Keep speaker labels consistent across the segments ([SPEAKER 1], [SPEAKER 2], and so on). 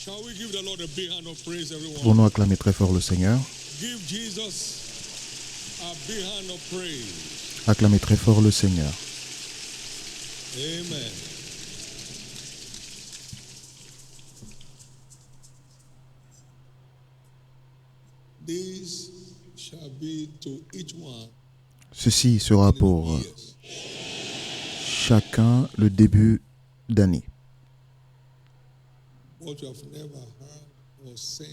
[SPEAKER 1] Shall we give the Lord a big hand of praise, everyone?
[SPEAKER 2] Pour nous acclamer très fort le Seigneur.
[SPEAKER 1] Give Jesus a big hand of praise.
[SPEAKER 2] Acclamez très fort le Seigneur.
[SPEAKER 1] Amen. This shall be to each one
[SPEAKER 2] Ceci sera pour
[SPEAKER 1] years.
[SPEAKER 2] chacun le début d'année.
[SPEAKER 1] What you have never heard or seen,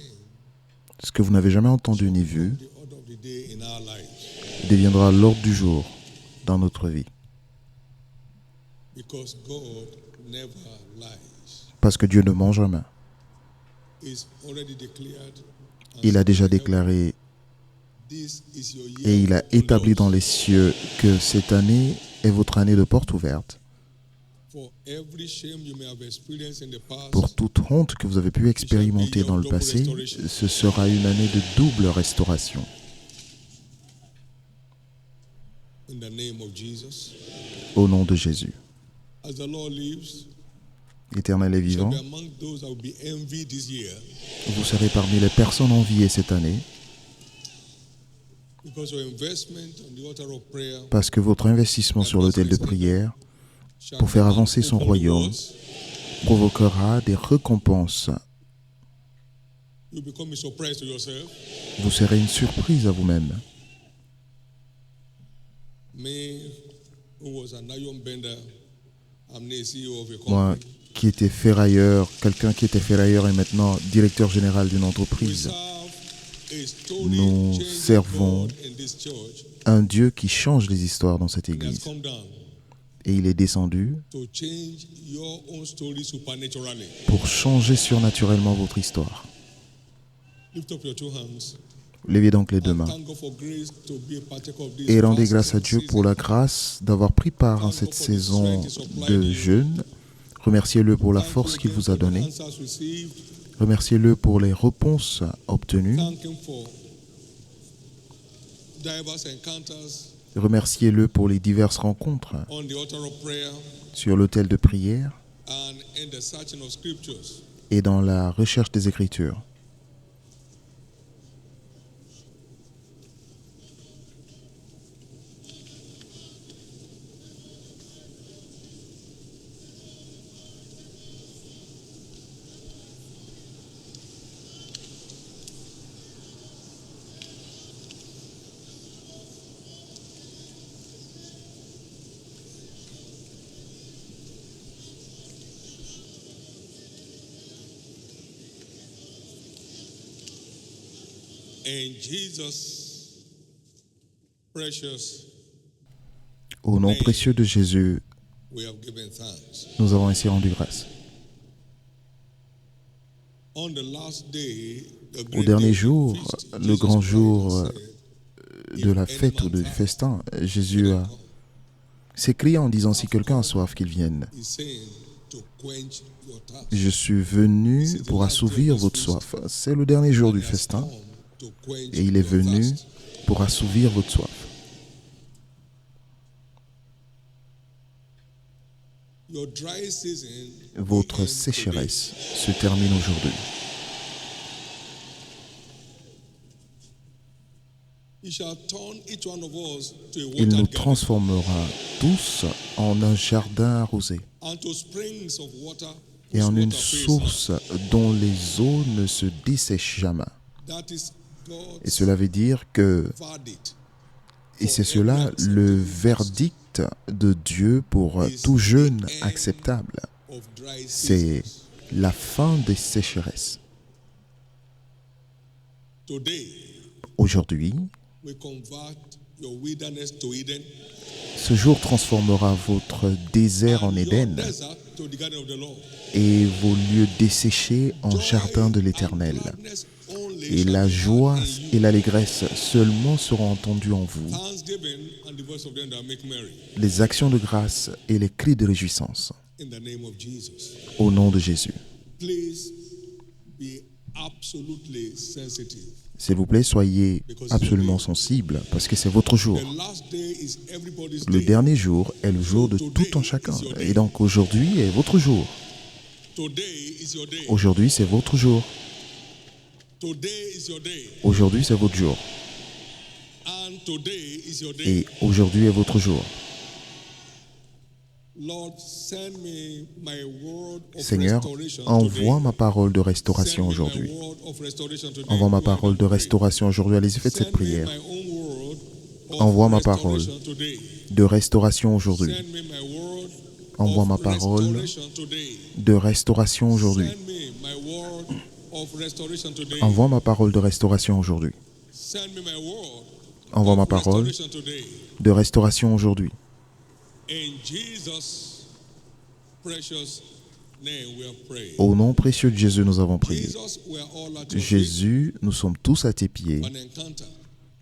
[SPEAKER 2] Ce que vous n'avez jamais entendu ni vu
[SPEAKER 1] the order of the day in our lives.
[SPEAKER 2] deviendra l'ordre du jour dans notre vie.
[SPEAKER 1] Because God never lies.
[SPEAKER 2] Parce que Dieu ne ment jamais.
[SPEAKER 1] It's already declared. and
[SPEAKER 2] Il a déjà
[SPEAKER 1] said,
[SPEAKER 2] déclaré
[SPEAKER 1] This is your year
[SPEAKER 2] et il a
[SPEAKER 1] of open
[SPEAKER 2] établi
[SPEAKER 1] doors.
[SPEAKER 2] dans les cieux que cette année est votre année de porte ouverte.
[SPEAKER 1] For every shame you may have experienced in the past,
[SPEAKER 2] Pour toute honte que vous avez pu expérimenter dans le passé, ce sera une année de double restauration.
[SPEAKER 1] in the name of Jesus.
[SPEAKER 2] Au nom de Jésus.
[SPEAKER 1] As the Lord lives,
[SPEAKER 2] L'Éternel est
[SPEAKER 1] shall
[SPEAKER 2] vivant.
[SPEAKER 1] be among those that will be envied this year,
[SPEAKER 2] Vous serez parmi les personnes enviées cette année
[SPEAKER 1] because your investment on the altar of prayer
[SPEAKER 2] parce que votre investissement sur l'autel de prière
[SPEAKER 1] shall
[SPEAKER 2] pour faire
[SPEAKER 1] command
[SPEAKER 2] avancer son
[SPEAKER 1] open
[SPEAKER 2] royaume
[SPEAKER 1] doors.
[SPEAKER 2] provoquera des récompenses.
[SPEAKER 1] You become a surprise to yourself.
[SPEAKER 2] Vous serez une surprise à vous-même.
[SPEAKER 1] Me, who was an iron bender, I'm the CEO of a
[SPEAKER 2] Moi
[SPEAKER 1] company.
[SPEAKER 2] qui étais ferrailleur, quelqu'un qui était ferrailleur et maintenant directeur général d'une
[SPEAKER 1] We
[SPEAKER 2] entreprise,
[SPEAKER 1] serve a story
[SPEAKER 2] Nous
[SPEAKER 1] changing
[SPEAKER 2] servons
[SPEAKER 1] God in this church.
[SPEAKER 2] un Dieu qui change les histoires dans cette
[SPEAKER 1] He has
[SPEAKER 2] église.
[SPEAKER 1] come down
[SPEAKER 2] Et il est descendu
[SPEAKER 1] to change your own story supernaturally.
[SPEAKER 2] pour changer surnaturellement votre histoire.
[SPEAKER 1] Lift up your two hands.
[SPEAKER 2] Levez donc les deux
[SPEAKER 1] And
[SPEAKER 2] mains
[SPEAKER 1] thank God for grace to be a partaker of this
[SPEAKER 2] et rendez
[SPEAKER 1] fast
[SPEAKER 2] grâce à Dieu pour la grâce d'avoir pris part à cette saison de jeûne. Remerciez-le pour la
[SPEAKER 1] Thank
[SPEAKER 2] force
[SPEAKER 1] you
[SPEAKER 2] qu'il
[SPEAKER 1] again
[SPEAKER 2] vous a
[SPEAKER 1] for the
[SPEAKER 2] donnée.
[SPEAKER 1] answers received.
[SPEAKER 2] Remerciez-le pour les réponses obtenues.
[SPEAKER 1] Thank Him for diverse encounters
[SPEAKER 2] Remerciez-le pour les diverses rencontres
[SPEAKER 1] on the altar of prayer
[SPEAKER 2] sur l'autel de prière
[SPEAKER 1] and in the searching of scriptures.
[SPEAKER 2] et dans la recherche des Écritures.
[SPEAKER 1] In Jesus' precious,
[SPEAKER 2] Au nom précieux de Jésus,
[SPEAKER 1] we have given thanks.
[SPEAKER 2] nous avons ainsi rendu grâce.
[SPEAKER 1] On the last day, the
[SPEAKER 2] Au
[SPEAKER 1] great
[SPEAKER 2] dernier
[SPEAKER 1] day
[SPEAKER 2] jour,
[SPEAKER 1] of the feast,
[SPEAKER 2] le
[SPEAKER 1] Jesus
[SPEAKER 2] grand
[SPEAKER 1] Christ
[SPEAKER 2] jour
[SPEAKER 1] said,
[SPEAKER 2] de la fête ou du festin, Jésus s'est crié en disant, si quelqu'un a soif, qu'il vienne.
[SPEAKER 1] He's saying to quench your thirst.
[SPEAKER 2] Je suis venu pour assouvir votre soif. C'est le dernier jour du festin
[SPEAKER 1] Come to quench
[SPEAKER 2] et il est
[SPEAKER 1] your
[SPEAKER 2] venu
[SPEAKER 1] thirst.
[SPEAKER 2] pour assouvir votre soif.
[SPEAKER 1] Your dry season
[SPEAKER 2] Votre
[SPEAKER 1] begins
[SPEAKER 2] sécheresse se termine aujourd'hui.
[SPEAKER 1] today. He shall turn each one of us to a
[SPEAKER 2] Il nous
[SPEAKER 1] watered garden
[SPEAKER 2] transformera tous en un jardin arrosé
[SPEAKER 1] and to springs of water
[SPEAKER 2] et
[SPEAKER 1] whose
[SPEAKER 2] en une
[SPEAKER 1] water fails
[SPEAKER 2] source dont les eaux ne se dessèchent jamais.
[SPEAKER 1] not. That is
[SPEAKER 2] Et
[SPEAKER 1] God's
[SPEAKER 2] cela veut dire que,
[SPEAKER 1] verdict.
[SPEAKER 2] et c'est cela le verdict de Dieu pour tout jeûne acceptable,
[SPEAKER 1] Of dry
[SPEAKER 2] c'est
[SPEAKER 1] seasons.
[SPEAKER 2] la fin des sécheresses.
[SPEAKER 1] Today,
[SPEAKER 2] Aujourd'hui,
[SPEAKER 1] we convert your wilderness to Eden,
[SPEAKER 2] ce jour transformera votre désert en
[SPEAKER 1] and your
[SPEAKER 2] Éden
[SPEAKER 1] desert to the garden of the Lord.
[SPEAKER 2] et vos lieux desséchés en
[SPEAKER 1] Joy
[SPEAKER 2] jardin de
[SPEAKER 1] and
[SPEAKER 2] l'Éternel.
[SPEAKER 1] gladness only
[SPEAKER 2] Et
[SPEAKER 1] shall
[SPEAKER 2] la
[SPEAKER 1] be
[SPEAKER 2] joie
[SPEAKER 1] heard in
[SPEAKER 2] et
[SPEAKER 1] you.
[SPEAKER 2] l'allégresse seulement seront entendues en vous.
[SPEAKER 1] Thanksgiving and the voice of them that make merry.
[SPEAKER 2] Les actions de grâce et les cris de réjouissance.
[SPEAKER 1] In the name of Jesus.
[SPEAKER 2] Au nom de Jésus.
[SPEAKER 1] Please be absolutely sensitive.
[SPEAKER 2] S'il vous plaît, soyez absolument sensibles parce que c'est votre jour.
[SPEAKER 1] The last day is everybody's
[SPEAKER 2] Le
[SPEAKER 1] day.
[SPEAKER 2] dernier jour est le jour de tout un chacun. Et donc aujourd'hui est votre jour.
[SPEAKER 1] Today is your day.
[SPEAKER 2] Aujourd'hui, c'est votre jour.
[SPEAKER 1] Today is your day.
[SPEAKER 2] Aujourd'hui, c'est votre jour.
[SPEAKER 1] And today is your day.
[SPEAKER 2] Et aujourd'hui est votre jour.
[SPEAKER 1] Lord, send me my word of
[SPEAKER 2] Seigneur,
[SPEAKER 1] restoration
[SPEAKER 2] envoie
[SPEAKER 1] today.
[SPEAKER 2] ma parole de
[SPEAKER 1] Send
[SPEAKER 2] restauration
[SPEAKER 1] me my
[SPEAKER 2] aujourd'hui.
[SPEAKER 1] word of restoration today.
[SPEAKER 2] Envoie ma
[SPEAKER 1] Go ahead
[SPEAKER 2] parole
[SPEAKER 1] and
[SPEAKER 2] de
[SPEAKER 1] pray.
[SPEAKER 2] restauration aujourd'hui. Allez-y, faites cette
[SPEAKER 1] Send me
[SPEAKER 2] prière.
[SPEAKER 1] my own word of
[SPEAKER 2] Envoie ma parole
[SPEAKER 1] restoration today.
[SPEAKER 2] de restauration aujourd'hui.
[SPEAKER 1] Send me my word
[SPEAKER 2] Envoie
[SPEAKER 1] of
[SPEAKER 2] ma parole
[SPEAKER 1] restoration today.
[SPEAKER 2] de restauration aujourd'hui.
[SPEAKER 1] Send me my word of restoration today.
[SPEAKER 2] Envoie ma parole de restauration aujourd'hui.
[SPEAKER 1] Send me my word
[SPEAKER 2] Envoie ma
[SPEAKER 1] of
[SPEAKER 2] parole
[SPEAKER 1] restoration today.
[SPEAKER 2] de restauration aujourd'hui.
[SPEAKER 1] In Jesus' precious name we have prayed.
[SPEAKER 2] Au nom précieux de Jésus, nous avons prié.
[SPEAKER 1] Jesus, we are all at your feet.
[SPEAKER 2] Jésus, nous sommes tous à tes pieds
[SPEAKER 1] An encounter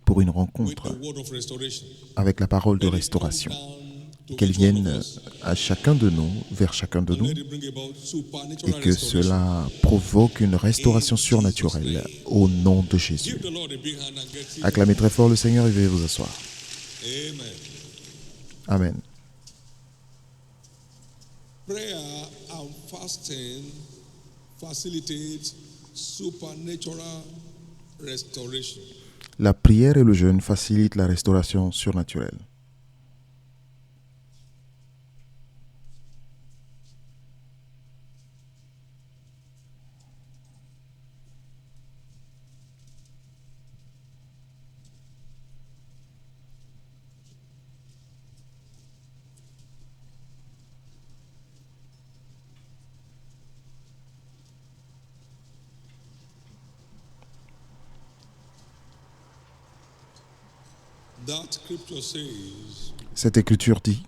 [SPEAKER 2] pour une
[SPEAKER 1] with
[SPEAKER 2] rencontre
[SPEAKER 1] the word of restoration.
[SPEAKER 2] avec la parole de
[SPEAKER 1] Let it come
[SPEAKER 2] restauration.
[SPEAKER 1] down to
[SPEAKER 2] Qu'elle
[SPEAKER 1] each one
[SPEAKER 2] vienne
[SPEAKER 1] of us,
[SPEAKER 2] à chacun de nous, vers chacun de
[SPEAKER 1] and
[SPEAKER 2] nous,
[SPEAKER 1] let it bring about
[SPEAKER 2] et
[SPEAKER 1] supernatural
[SPEAKER 2] que
[SPEAKER 1] restoration.
[SPEAKER 2] cela provoque une restauration surnaturelle au nom de Jésus.
[SPEAKER 1] Give the Lord a big hand and get seated.
[SPEAKER 2] Acclamez très fort le Seigneur et veuillez vous asseoir.
[SPEAKER 1] Amen.
[SPEAKER 2] Amen.
[SPEAKER 1] Prayer and fasting facilitate supernatural restoration.
[SPEAKER 2] La prière et le jeûne facilitent la restauration surnaturelle.
[SPEAKER 1] That scripture says
[SPEAKER 2] Cette écriture dit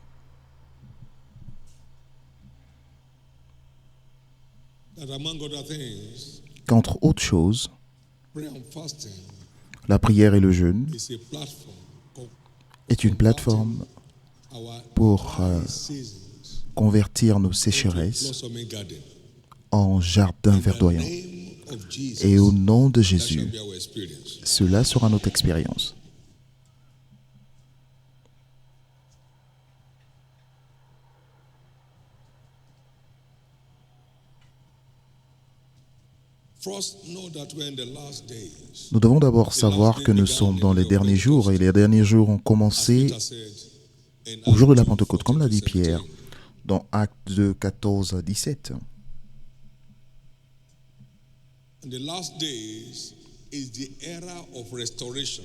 [SPEAKER 1] that among other things,
[SPEAKER 2] qu'entre autres choses,
[SPEAKER 1] prayer and fasting
[SPEAKER 2] la prière et le jeûne
[SPEAKER 1] is a platform
[SPEAKER 2] est une plateforme
[SPEAKER 1] our
[SPEAKER 2] pour
[SPEAKER 1] dry seasons
[SPEAKER 2] convertir nos
[SPEAKER 1] into a
[SPEAKER 2] sécheresses
[SPEAKER 1] blossoming garden.
[SPEAKER 2] en jardin
[SPEAKER 1] In the
[SPEAKER 2] verdoyant.
[SPEAKER 1] name of Jesus,
[SPEAKER 2] Et au nom de
[SPEAKER 1] that shall
[SPEAKER 2] Jésus,
[SPEAKER 1] be our experience.
[SPEAKER 2] cela sera notre expérience.
[SPEAKER 1] First, know that we're in the last days.
[SPEAKER 2] Nous devons d'abord savoir que nous sommes dans les derniers jours et les derniers jours ont commencé
[SPEAKER 1] Peter said in
[SPEAKER 2] au jour de la
[SPEAKER 1] Acts
[SPEAKER 2] Pentecôte, comme l'a dit
[SPEAKER 1] 14,
[SPEAKER 2] Pierre
[SPEAKER 1] 17.
[SPEAKER 2] dans Actes 2, 14 à 17.
[SPEAKER 1] And the last days is the era of restoration.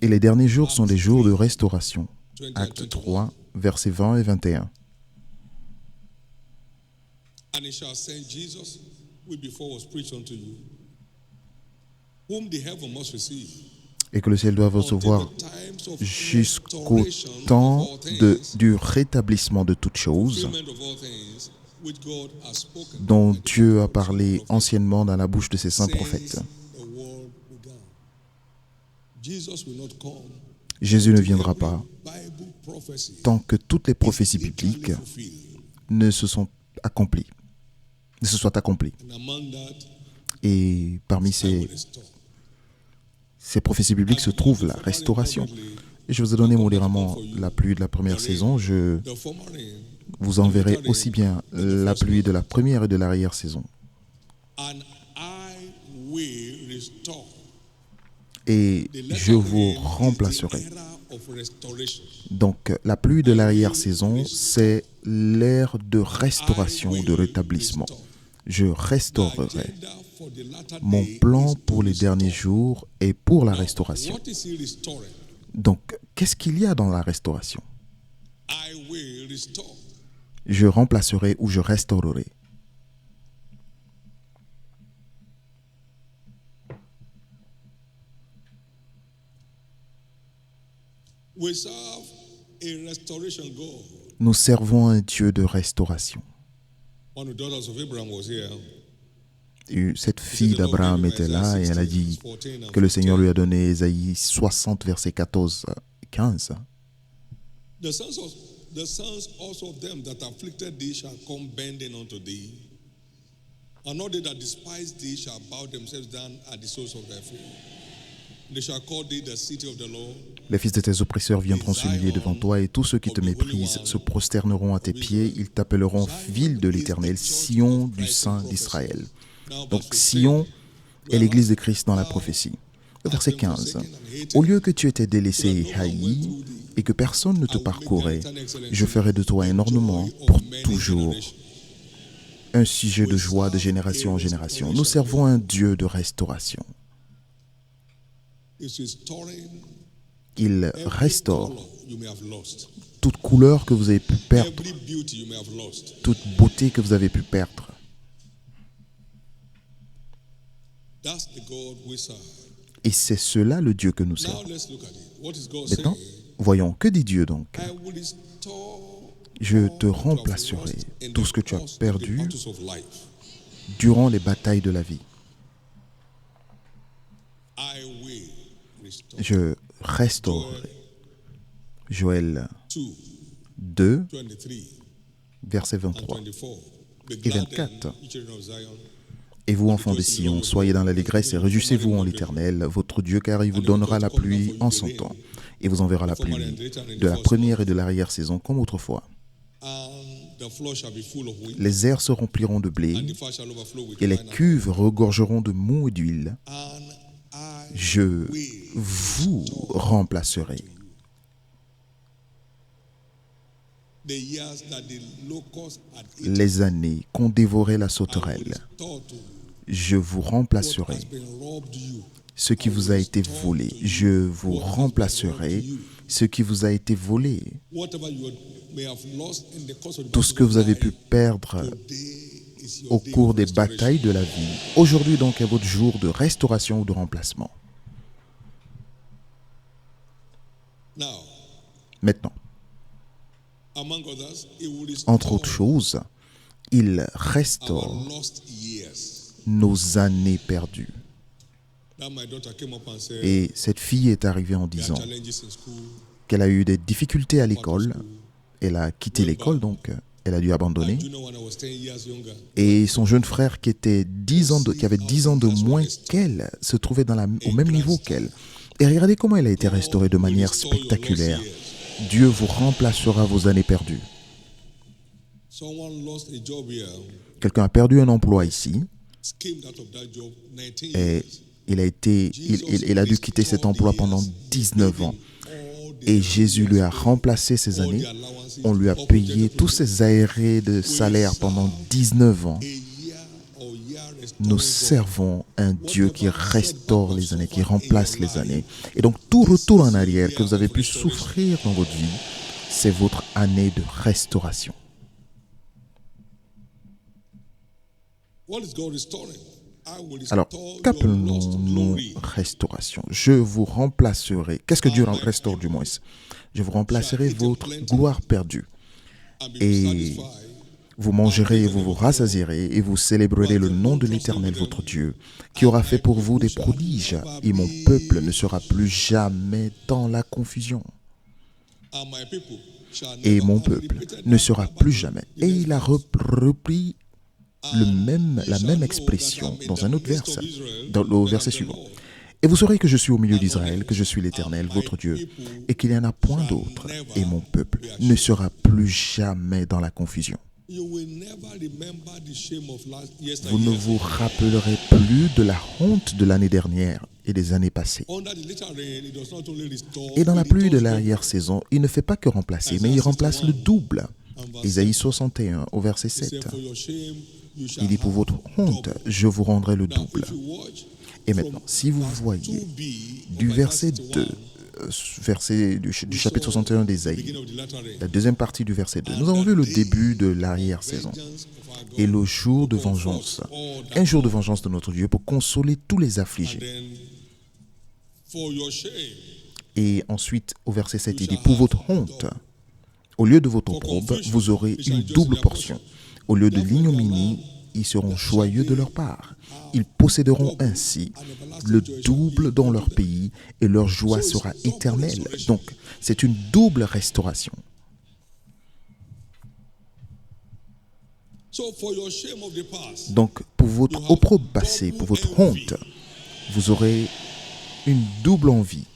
[SPEAKER 2] Et les derniers jours sont des jours de restauration. Actes 3, versets 20 et 21.
[SPEAKER 1] And it shall send Jesus, which before was preached unto you, whom the heaven must receive,
[SPEAKER 2] Et que le ciel doit
[SPEAKER 1] until
[SPEAKER 2] recevoir
[SPEAKER 1] the times of
[SPEAKER 2] jusqu'au
[SPEAKER 1] restoration
[SPEAKER 2] temps
[SPEAKER 1] of all things,
[SPEAKER 2] du rétablissement de toutes choses
[SPEAKER 1] fulfillment of all things, which God has spoken
[SPEAKER 2] dont
[SPEAKER 1] by the
[SPEAKER 2] Dieu a
[SPEAKER 1] mouth of his
[SPEAKER 2] parlé
[SPEAKER 1] prophets,
[SPEAKER 2] anciennement dans la bouche de ses saints
[SPEAKER 1] since
[SPEAKER 2] prophètes.
[SPEAKER 1] the world began. Jesus will not come
[SPEAKER 2] Jésus ne
[SPEAKER 1] till
[SPEAKER 2] viendra
[SPEAKER 1] every
[SPEAKER 2] pas
[SPEAKER 1] Bible prophecy
[SPEAKER 2] tant que toutes les
[SPEAKER 1] is
[SPEAKER 2] prophéties
[SPEAKER 1] literally
[SPEAKER 2] bibliques
[SPEAKER 1] fulfilled.
[SPEAKER 2] ne se soient accomplies.
[SPEAKER 1] And among that,
[SPEAKER 2] Et parmi
[SPEAKER 1] I will
[SPEAKER 2] ces
[SPEAKER 1] restore.
[SPEAKER 2] prophéties bibliques se trouve la restauration. Et je vous ai donné modérément la pluie de la première saison. Je
[SPEAKER 1] The former rain,
[SPEAKER 2] vous enverrai aussi bien la pluie de la première et de l'arrière-saison.
[SPEAKER 1] and I will restore.
[SPEAKER 2] Et
[SPEAKER 1] The
[SPEAKER 2] je
[SPEAKER 1] latter
[SPEAKER 2] vous
[SPEAKER 1] rain is the
[SPEAKER 2] remplacerai.
[SPEAKER 1] era of restoration.
[SPEAKER 2] Donc la pluie de l'arrière-saison, c'est l'ère de restauration, de rétablissement. Je
[SPEAKER 1] The
[SPEAKER 2] restaurerai.
[SPEAKER 1] agenda for the latter
[SPEAKER 2] Mon
[SPEAKER 1] day
[SPEAKER 2] plan
[SPEAKER 1] is to
[SPEAKER 2] pour les
[SPEAKER 1] restore.
[SPEAKER 2] derniers jours est pour la
[SPEAKER 1] Now,
[SPEAKER 2] restauration.
[SPEAKER 1] what is he restoring?
[SPEAKER 2] Donc, qu'est-ce qu'il y a dans la restauration?
[SPEAKER 1] I will restore.
[SPEAKER 2] Je remplacerai ou je restaurerai.
[SPEAKER 1] We serve a restoration God.
[SPEAKER 2] Nous servons un Dieu de restauration.
[SPEAKER 1] One of the daughters of Abraham was here.
[SPEAKER 2] Et cette fille d'Abraham était là et elle a dit que le Seigneur lui a donné Ésaïe 60, versets 14 à 15.
[SPEAKER 1] The sons also of them that afflicted thee shall come bending unto thee, and all they that despise thee shall bow themselves down at the soles of thy feet. They shall call thee the city of the Lord,
[SPEAKER 2] Les fils de tes oppresseurs viendront s'humilier devant toi et tous ceux qui te méprisent se prosterneront à tes pieds. Ils t'appelleront ville de l'Éternel, Sion du Saint d'Israël. Donc Sion est l'église de Christ dans la prophétie. Le verset 15. Au lieu que tu étais délaissé et haï et que personne ne te parcourait, je ferai de toi un ornement pour toujours, un sujet de joie de génération en génération. Nous servons un Dieu de restauration. Il restaure toute couleur que vous avez pu perdre, toute beauté que vous avez pu perdre. Et c'est cela le Dieu que nous servons. Maintenant, voyons, que dit Dieu donc? Je te remplacerai tout ce que tu as perdu durant les batailles de la vie. Je restaurerai. Joël 2, versets 23 et 24. Et vous, enfants de Sion, soyez dans l'allégresse et réjouissez-vous en l'Éternel, votre Dieu, car il vous donnera la pluie en son temps, et vous enverra la pluie de la première et de l'arrière-saison comme autrefois. Les airs se rempliront de blé, et les cuves regorgeront de mou et d'huile. Je vous remplacerai. Les années qu'ont dévoré la sauterelle, je vous remplacerai. Ce qui vous a été volé, je vous remplacerai. Ce qui vous a été volé, tout ce que vous avez pu perdre au cours des batailles de la vie, aujourd'hui donc est votre jour de restauration ou de remplacement. Maintenant, entre autres choses, il restaure nos années perdues. Et cette fille est arrivée en disant qu'elle a eu des difficultés à l'école. Elle a quitté l'école, donc elle a dû abandonner. Et son jeune frère qui avait 10 ans de moins qu'elle se trouvait au même niveau qu'elle. Et regardez comment elle a été restaurée de manière spectaculaire. Dieu vous remplacera vos années perdues. Quelqu'un a perdu un emploi ici. Et il a dû quitter cet emploi pendant 19 ans. Et Jésus lui a remplacé ces années. On lui a payé tous ses aérés de salaire pendant 19 ans. Nous servons un Dieu qui restaure les années, qui remplace les années. Et donc, tout retour en arrière que vous avez pu souffrir dans votre vie, c'est votre année de restauration. Alors, qu'appelons-nous restauration? Je vous remplacerai. Qu'est-ce que Dieu restaure du moins? Je vous remplacerai votre gloire perdue. Et vous mangerez et vous vous rassasierez et vous célébrerez le nom de l'Éternel votre Dieu, qui aura fait pour vous des prodiges, et mon peuple ne sera plus jamais dans la confusion. Et mon peuple ne sera plus jamais. Et il a repris la même expression dans un autre verset, dans le verset suivant. Et vous saurez que je suis au milieu d'Israël, que je suis l'Éternel, votre Dieu, et qu'il n'y en a point d'autre, et mon peuple ne sera plus jamais dans la confusion. Vous ne vous rappellerez plus de la honte de l'année dernière et des années passées. Et dans la pluie de l'arrière-saison, il ne fait pas que remplacer, mais il remplace le double. Isaïe 61 au verset 7. Il dit, pour votre honte, je vous rendrai le double. Et maintenant, si vous voyez du verset 2, du chapitre 61 d'Ésaïe, la deuxième partie du verset 2, nous avons vu le début de l'arrière-saison et le jour de vengeance, un jour de vengeance de notre Dieu pour consoler tous les affligés. Et ensuite, au verset 7, il dit, pour votre honte, au lieu de votre opprobre, vous aurez une double portion. Au lieu de l'ignominie, ils seront joyeux de leur part. Ils posséderont ainsi le double dans leur pays et leur joie sera éternelle. Donc, c'est une double restauration. Donc, pour votre opprobre passé, pour votre honte, vous aurez une double envie.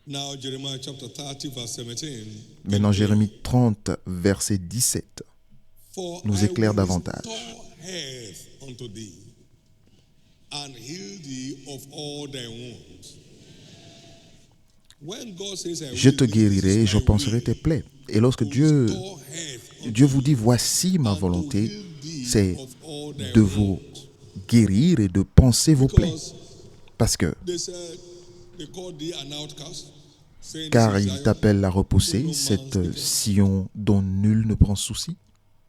[SPEAKER 1] Now, Jeremiah chapter 30, verse 17.
[SPEAKER 2] Maintenant, Jérémie 30, verset 17,
[SPEAKER 1] For
[SPEAKER 2] nous
[SPEAKER 1] I
[SPEAKER 2] éclaire
[SPEAKER 1] will
[SPEAKER 2] davantage.
[SPEAKER 1] restore health unto thee, and heal thee of all thy wounds. When God says, I
[SPEAKER 2] Je
[SPEAKER 1] will,
[SPEAKER 2] te
[SPEAKER 1] this
[SPEAKER 2] guérirai et
[SPEAKER 1] is
[SPEAKER 2] je
[SPEAKER 1] my
[SPEAKER 2] panserai
[SPEAKER 1] will,
[SPEAKER 2] tes plaies. Et lorsque
[SPEAKER 1] to
[SPEAKER 2] Dieu
[SPEAKER 1] restore health unto
[SPEAKER 2] vous dit,
[SPEAKER 1] thee,
[SPEAKER 2] voici ma
[SPEAKER 1] and to
[SPEAKER 2] volonté,
[SPEAKER 1] heal thee
[SPEAKER 2] c'est
[SPEAKER 1] of all thy
[SPEAKER 2] de vous
[SPEAKER 1] wounds.
[SPEAKER 2] guérir et de panser vos plaies.
[SPEAKER 1] Because
[SPEAKER 2] Parce que,
[SPEAKER 1] they said, they called thee an outcast, saying,
[SPEAKER 2] car
[SPEAKER 1] this is
[SPEAKER 2] il
[SPEAKER 1] Zion,
[SPEAKER 2] t'appelle la
[SPEAKER 1] whom
[SPEAKER 2] repoussée,
[SPEAKER 1] no man
[SPEAKER 2] cette
[SPEAKER 1] speaketh.
[SPEAKER 2] Sion dont nul ne prend souci.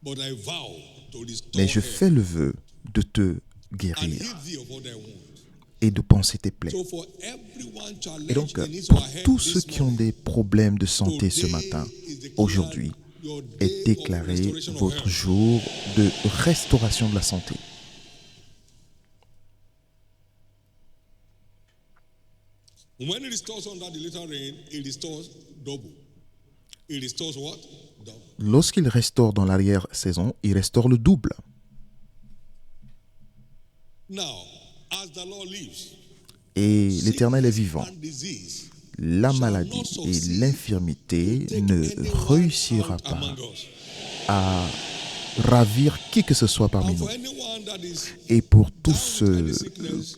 [SPEAKER 1] But I vow to restore
[SPEAKER 2] Mais je
[SPEAKER 1] health
[SPEAKER 2] fais le vœu de te
[SPEAKER 1] and
[SPEAKER 2] guérir
[SPEAKER 1] heal thee of all thy wounds.
[SPEAKER 2] et de panser tes plaies.
[SPEAKER 1] So for everyone
[SPEAKER 2] Et donc,
[SPEAKER 1] challenged in his
[SPEAKER 2] pour
[SPEAKER 1] or her
[SPEAKER 2] tous
[SPEAKER 1] this
[SPEAKER 2] ceux qui ont
[SPEAKER 1] morning,
[SPEAKER 2] des problèmes de santé ce matin,
[SPEAKER 1] today is declared
[SPEAKER 2] aujourd'hui
[SPEAKER 1] your day
[SPEAKER 2] est
[SPEAKER 1] of
[SPEAKER 2] déclaré
[SPEAKER 1] restoration of
[SPEAKER 2] votre
[SPEAKER 1] health.
[SPEAKER 2] jour de restauration de la santé.
[SPEAKER 1] When it restores under the little rain, it restores double. It restores what? Double.
[SPEAKER 2] Lorsqu'il restaure dans l'arrière-saison, il restaure le double.
[SPEAKER 1] Now, as the Lord lives,
[SPEAKER 2] Et l'Éternel est vivant.
[SPEAKER 1] and disease
[SPEAKER 2] La maladie et l'infirmité ne réussira pas
[SPEAKER 1] among us.
[SPEAKER 2] à ravir qui que ce soit parmi
[SPEAKER 1] And
[SPEAKER 2] nous.
[SPEAKER 1] for anyone that is
[SPEAKER 2] Et pour tous ceux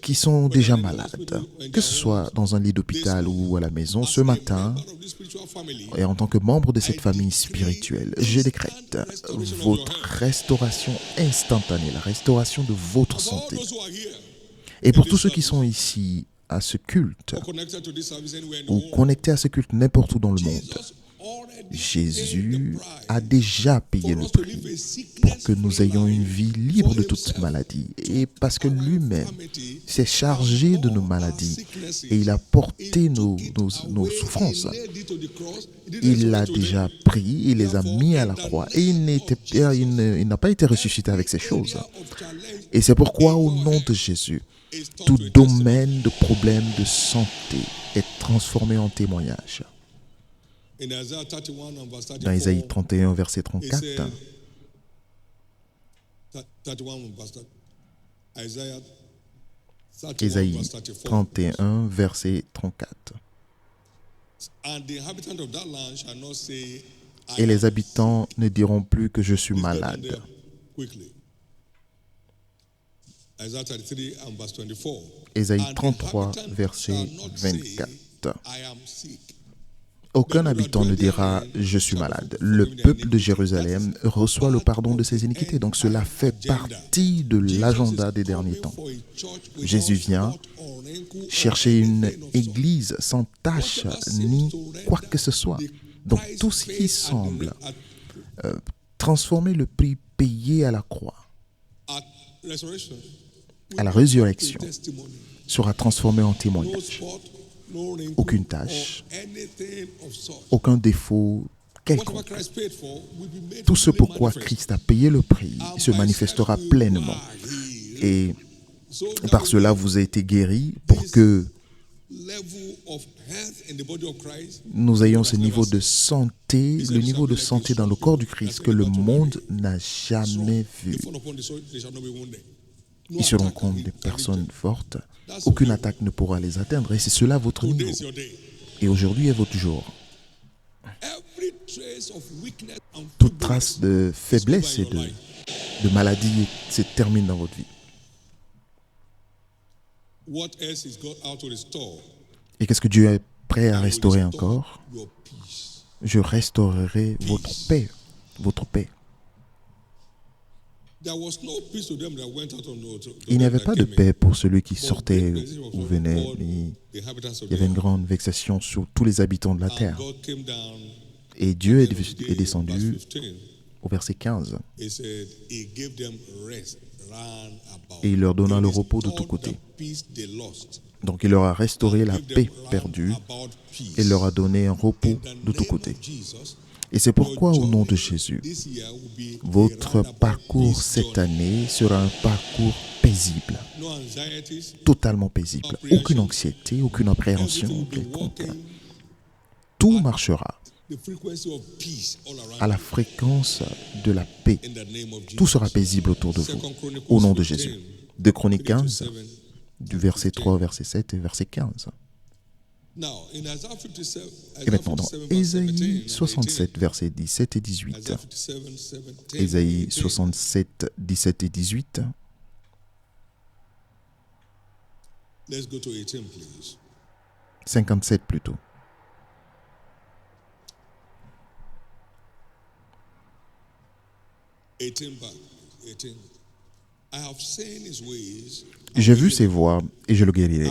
[SPEAKER 2] qui sont déjà malades, que ce soit dans un lit d'hôpital ou à la maison, ce matin,
[SPEAKER 1] part of this spiritual family,
[SPEAKER 2] et en tant que membre de cette famille spirituelle, je décrète votre restauration instantanée, la restauration de votre
[SPEAKER 1] for all
[SPEAKER 2] santé.
[SPEAKER 1] those who are here
[SPEAKER 2] Et pour tous ceux qui sont ici à ce culte
[SPEAKER 1] or connected to this service anywhere in the
[SPEAKER 2] ou
[SPEAKER 1] world,
[SPEAKER 2] connectés à ce culte n'importe où dans le monde,
[SPEAKER 1] Jesus already
[SPEAKER 2] Jésus
[SPEAKER 1] paid the
[SPEAKER 2] a
[SPEAKER 1] price
[SPEAKER 2] déjà payé
[SPEAKER 1] for
[SPEAKER 2] le
[SPEAKER 1] us to
[SPEAKER 2] prix
[SPEAKER 1] live a
[SPEAKER 2] pour que nous
[SPEAKER 1] sickness-free
[SPEAKER 2] ayons une
[SPEAKER 1] life.
[SPEAKER 2] vie libre de toute maladie. Et parce que lui-même s'est chargé de nos maladies et il a porté nos souffrances. Il l'a déjà pris, il les a mis à la croix et il n'a pas été ressuscité avec ces choses. Et c'est pourquoi au nom de Jésus, tout domaine de problème de santé est transformé en témoignage. Dans Isaïe 31, verset 34, Isaïe 31, verset 34. Et les habitants ne diront plus que je suis malade. Isaïe 33, verset 24. Aucun habitant ne dira « je suis malade ». Le peuple de Jérusalem reçoit le pardon de ses iniquités. Donc cela fait partie de l'agenda des derniers temps. Jésus vient chercher une église sans tache ni quoi que ce soit. Donc tout ce qui semble transformer le prix payé à la croix, à la résurrection, sera transformé en témoignage. Aucune tâche, aucun défaut quelconque. Tout ce pourquoi Christ a payé le prix se manifestera pleinement. Et par cela, vous avez été guéris pour que nous ayons ce niveau de santé, le niveau de santé dans le corps du Christ que le monde n'a jamais vu. Ils seront comme des personnes fortes. Aucune attaque ne pourra les atteindre. Et c'est cela votre niveau. Et aujourd'hui est votre jour. Toute trace de faiblesse et de maladie se termine dans votre vie. Et qu'est-ce que Dieu est prêt à restaurer encore? Je restaurerai votre paix. Votre paix. Il n'y avait pas de paix pour celui qui sortait ou venait. Il y avait une grande vexation sur tous les habitants de la terre. Et Dieu est descendu au verset 15. Et il leur donna le repos de tous côtés. Donc il leur a restauré la paix perdue et leur a donné un repos de tous côtés. Et c'est pourquoi, au nom de Jésus, votre parcours cette année sera un parcours paisible, totalement paisible. Aucune anxiété, aucune appréhension quelconque. Tout marchera à la fréquence de la paix. Tout sera paisible autour de vous, au nom de Jésus. 2 Chroniques 15, du verset 3 au verset 7 et verset 15. Et maintenant, dans Ésaïe 67, versets 17 et 18. Ésaïe 67, 17 et 18.
[SPEAKER 1] Let's go to 18, please.
[SPEAKER 2] 57 plutôt. J'ai vu ses voies et je le guérirai.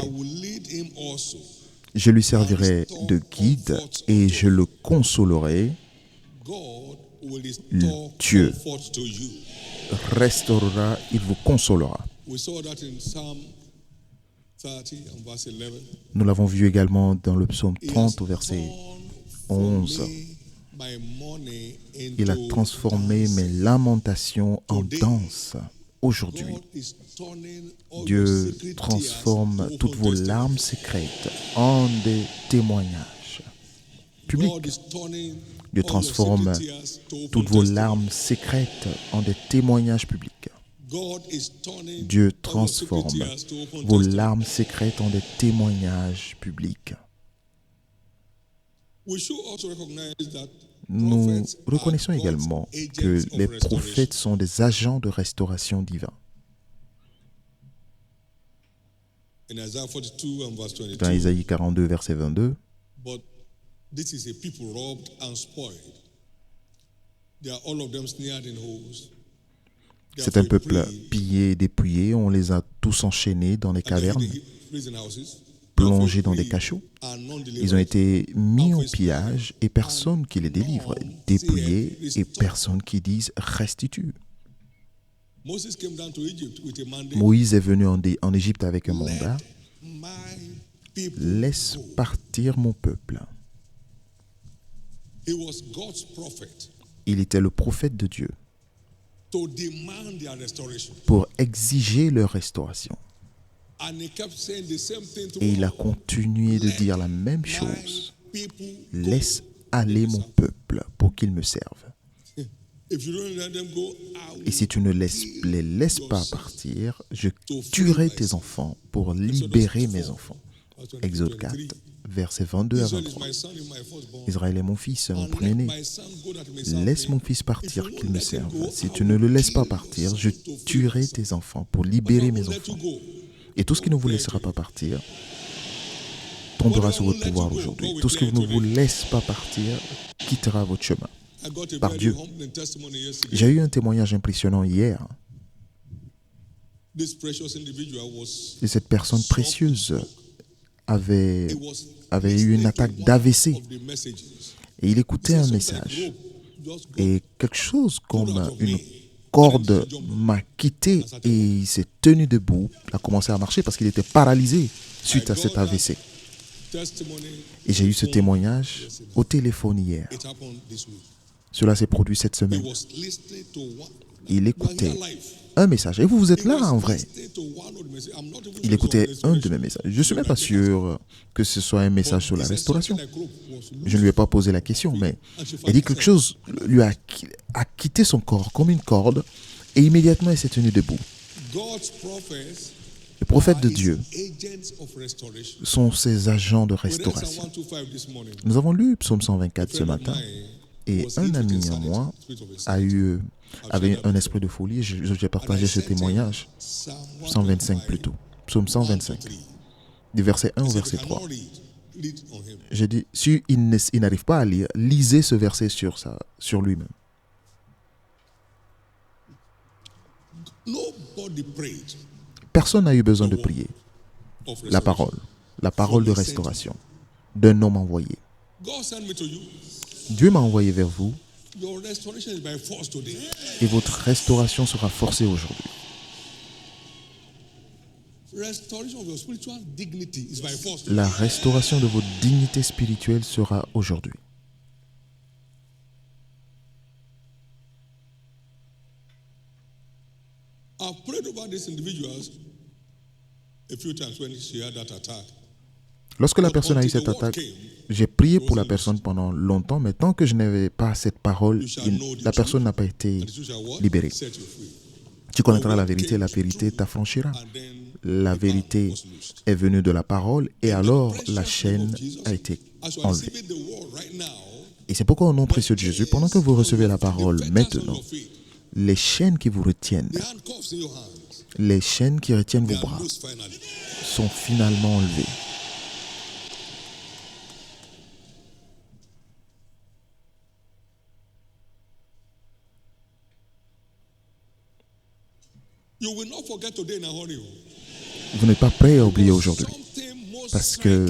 [SPEAKER 2] Je lui servirai de guide et je le consolerai. Dieu restaurera, il vous consolera. Nous l'avons vu également dans le psaume 30 au verset 11. Il a transformé mes lamentations en danse. Aujourd'hui, Dieu transforme toutes vos larmes secrètes en des témoignages publics. Dieu transforme toutes vos larmes secrètes en des témoignages publics. Dieu transforme vos larmes secrètes en des témoignages publics. Nous reconnaissons également que les prophètes sont des agents de restauration divine. Dans Isaïe 42, verset 22, c'est un peuple pillé et dépouillé, on les a tous enchaînés dans les cavernes, plongés dans des cachots. Ils ont été mis en pillage et personne qui les délivre, dépouillés et personne qui dise restitue. Moïse est venu en Égypte avec un mandat. Laisse partir mon peuple. Il était le prophète de Dieu pour exiger leur restauration. Et il a continué de dire la même chose. Laisse aller mon peuple pour qu'ils me servent. Et si tu ne les laisses pas partir, je tuerai tes enfants pour libérer mes enfants. Exode 4, versets 22 à 23. Israël est mon fils, mon premier-né. Laisse mon fils partir qu'il me serve. Si tu ne le laisses pas partir, je tuerai tes enfants pour libérer mes enfants. Et tout ce qui ne vous laissera pas partir tombera sous votre pouvoir aujourd'hui. Tout ce qui ne vous laisse pas partir quittera votre chemin. Par Dieu. J'ai eu un témoignage impressionnant hier. Et cette personne précieuse avait eu une attaque d'AVC. Et il écoutait un message. Et quelque chose comme une corde m'a quitté et il s'est tenu debout. Il a commencé à marcher parce qu'il était paralysé suite à cet AVC. Et j'ai eu ce témoignage au téléphone hier. Cela s'est produit cette semaine. Il écoutait un message. Et vous êtes là en vrai. Il écoutait un de mes messages. Je ne suis même pas sûr que ce soit un message sur la restauration. Je ne lui ai pas posé la question, mais il dit quelque chose lui a quitté son corps comme une corde et immédiatement il s'est tenu debout. Les prophètes de Dieu sont ces agents de restauration. Nous avons lu Psaume 124 ce matin et un ami à moi avait un esprit de folie. J'ai partagé ce témoignage. 125 plutôt. Psaume 125. Du verset 1 au verset 3. J'ai dit, si il n'arrive pas à lire, lisez ce verset sur lui-même. Personne n'a eu besoin de prier. La parole de restauration d'un homme envoyé. Dieu m'a envoyé vers vous et votre restauration sera forcée aujourd'hui. La restauration de votre dignité spirituelle sera aujourd'hui. Lorsque la personne a eu cette attaque, j'ai prié pour la personne pendant longtemps, mais tant que je n'avais pas cette parole, la personne n'a pas été libérée. Tu connaîtras la vérité t'affranchira. la vérité est venue de la parole et alors la chaîne a été enlevée. Et c'est pourquoi au nom précieux de Jésus, pendant que vous recevez la parole maintenant, les chaînes qui vous retiennent, les chaînes qui retiennent vos bras sont finalement enlevées. Vous n'êtes pas prêt à oublier aujourd'hui, parce que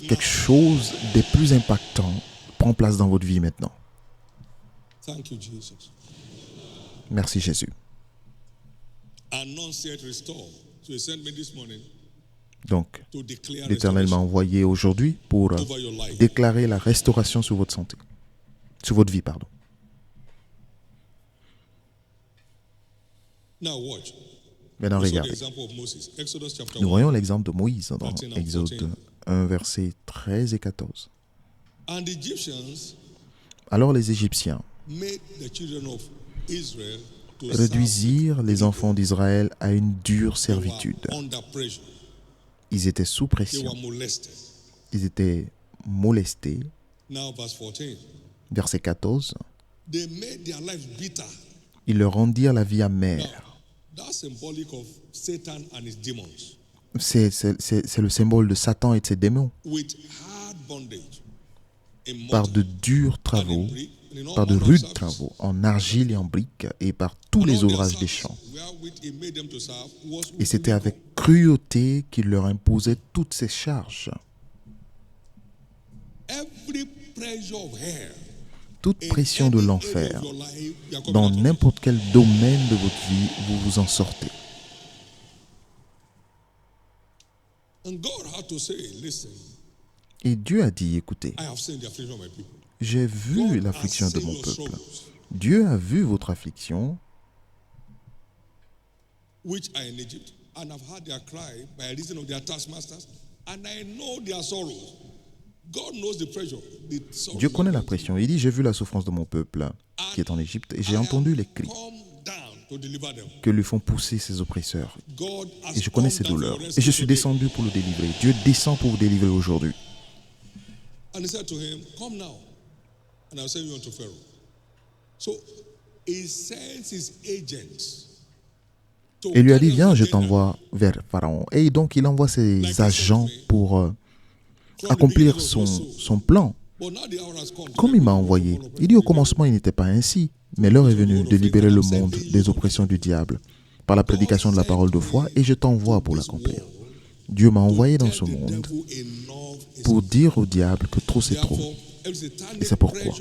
[SPEAKER 2] quelque chose de plus impactant prend place dans votre vie maintenant. Merci Jésus. Donc, l'Éternel m'a envoyé aujourd'hui pour déclarer la restauration sur votre santé, sur votre vie, pardon. Maintenant, regardez. Nous voyons l'exemple de Moïse dans Exode 1, versets 13 et 14. Alors les Égyptiens réduisirent les enfants d'Israël à une dure servitude. Ils étaient sous pression. Ils étaient molestés. Verset 14. Ils leur rendirent la vie amère. C'est le symbole de Satan et de ses démons. Par de durs travaux, par de rudes travaux, en argile et en briques, et par tous les ouvrages des champs. Et c'était avec cruauté qu'il leur imposait toutes ces charges. Toute pression de l'enfer, dans n'importe quel domaine de votre vie, vous vous en sortez. Et Dieu a dit, écoutez, j'ai vu l'affliction de mon peuple. Dieu a vu votre affliction, Dieu connaît la pression. Il dit, j'ai vu la souffrance de mon peuple qui est en Égypte et j'ai entendu les cris que lui font pousser ses oppresseurs. Et je connais ses douleurs. Et je suis descendu pour le délivrer. Dieu descend pour vous délivrer aujourd'hui. Et lui a dit, viens, je t'envoie vers Pharaon. Et donc, il envoie ses agents pour accomplir son plan. Comme il m'a envoyé. Il dit, au commencement, il n'était pas ainsi. Mais l'heure est venue de libérer le monde des oppressions du diable par la prédication de la parole de foi et je t'envoie pour l'accomplir. Dieu m'a envoyé dans ce monde pour dire au diable que trop c'est trop. Et c'est pourquoi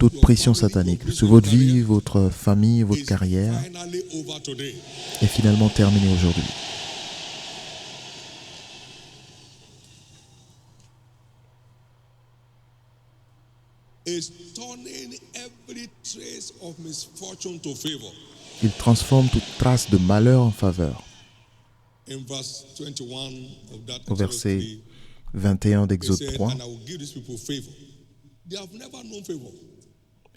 [SPEAKER 2] toute pression satanique sur votre vie, votre famille, votre carrière est finalement terminée aujourd'hui. Il transforme toute trace de malheur en faveur. Au verset 21 d'Exode 3,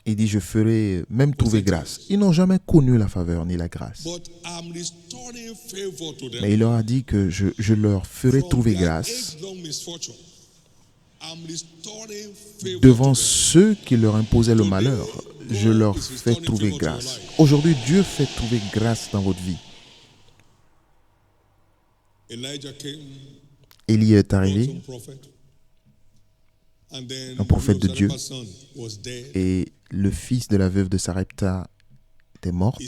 [SPEAKER 2] il dit, je ferai même trouver grâce. Ils n'ont jamais connu la faveur ni la grâce. Mais il leur a dit que je leur ferai trouver grâce devant ceux qui leur imposaient le malheur. Je leur fais trouver grâce. Aujourd'hui, Dieu fait trouver grâce dans votre vie. Élie est arrivé, un prophète de Dieu, et le fils de la veuve de Sarepta était mort.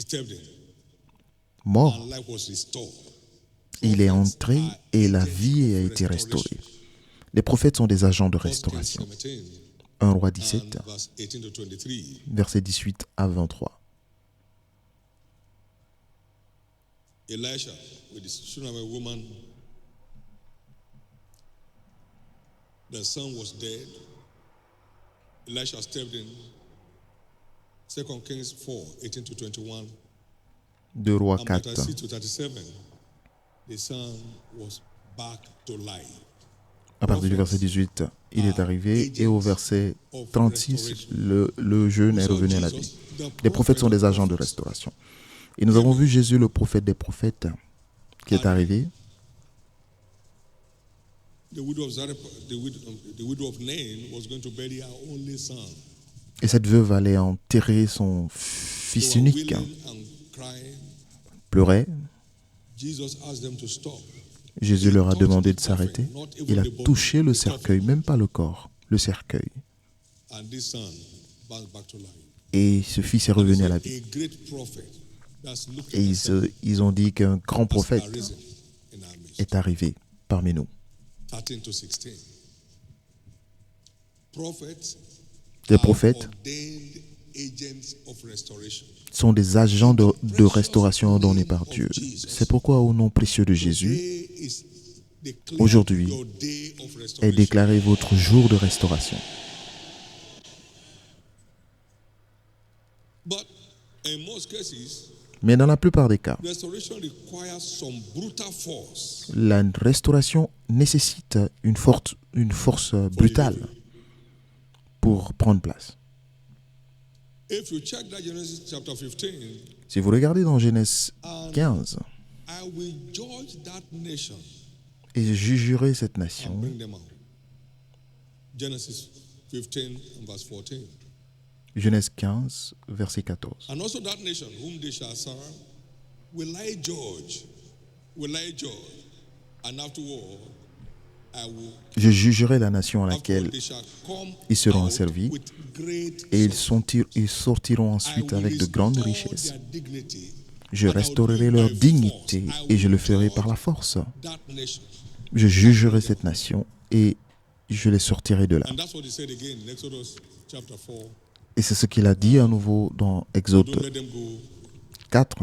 [SPEAKER 2] Il est entré et la vie a été restaurée. Les prophètes sont des agents de restauration. 1 Roi 17, versets 18 à 23.
[SPEAKER 1] Elisha, with the son of a woman, the son was dead. Elisha stepped in. 2 Kings 4, 18 to 21.
[SPEAKER 2] 2 Rois 4.
[SPEAKER 1] 36 to 37, the son was back to life.
[SPEAKER 2] À partir du verset 18, il est arrivé et au verset 36, le jeune est revenu à la vie. Les prophètes sont des agents de restauration. Et nous avons vu Jésus, le prophète des prophètes, qui est arrivé.
[SPEAKER 1] The widow of Nain was going to bury her only son.
[SPEAKER 2] Et cette veuve allait enterrer son fils unique. Pleurait. Jésus leur a demandé de s'arrêter. Il a touché le cercueil, même pas le corps, le cercueil. Et ce fils est revenu à la vie. Et ils ont dit qu'un grand prophète est arrivé parmi nous. Les prophètes sont des agents de restauration ordonnés par Dieu. C'est pourquoi, au nom précieux de Jésus, aujourd'hui est déclaré votre jour de restauration. Mais dans la plupart des cas, la restauration nécessite une force brutale pour prendre place. Si vous regardez dans Genèse 15, et je jugerai cette nation, Genèse 15, verset 14.
[SPEAKER 1] And also that nation whom they shall serve will I judge. And afterward,
[SPEAKER 2] je jugerai la nation à laquelle ils seront servis et ils sortiront ensuite avec de grandes richesses. Je restaurerai leur dignité et je le ferai par la force. Je jugerai cette nation et je les sortirai de là. Et c'est ce qu'il a dit à nouveau dans Exode 4.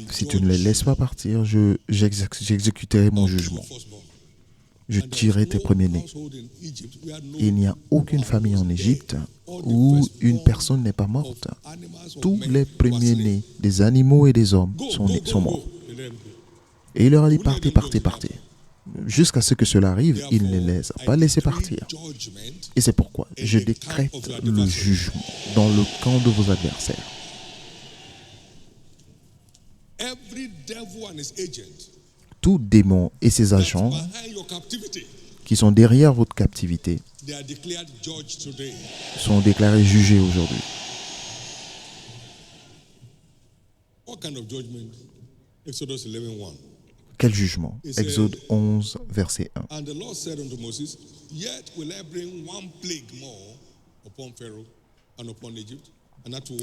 [SPEAKER 2] Si tu ne les laisses pas partir, j'exécuterai mon jugement. Je tuerai tes premiers-nés. Il n'y a aucune famille en Égypte où une personne n'est pas morte. Tous les premiers-nés des animaux et des hommes sont morts. Et il leur a dit partez, partez, partez. Jusqu'à ce que cela arrive, il ne les a pas laissés partir. Et c'est pourquoi je décrète le jugement dans le camp de vos adversaires. Tout démon et ses agents qui sont derrière votre captivité sont déclarés jugés aujourd'hui. Quel jugement? Exode 11, verset 1.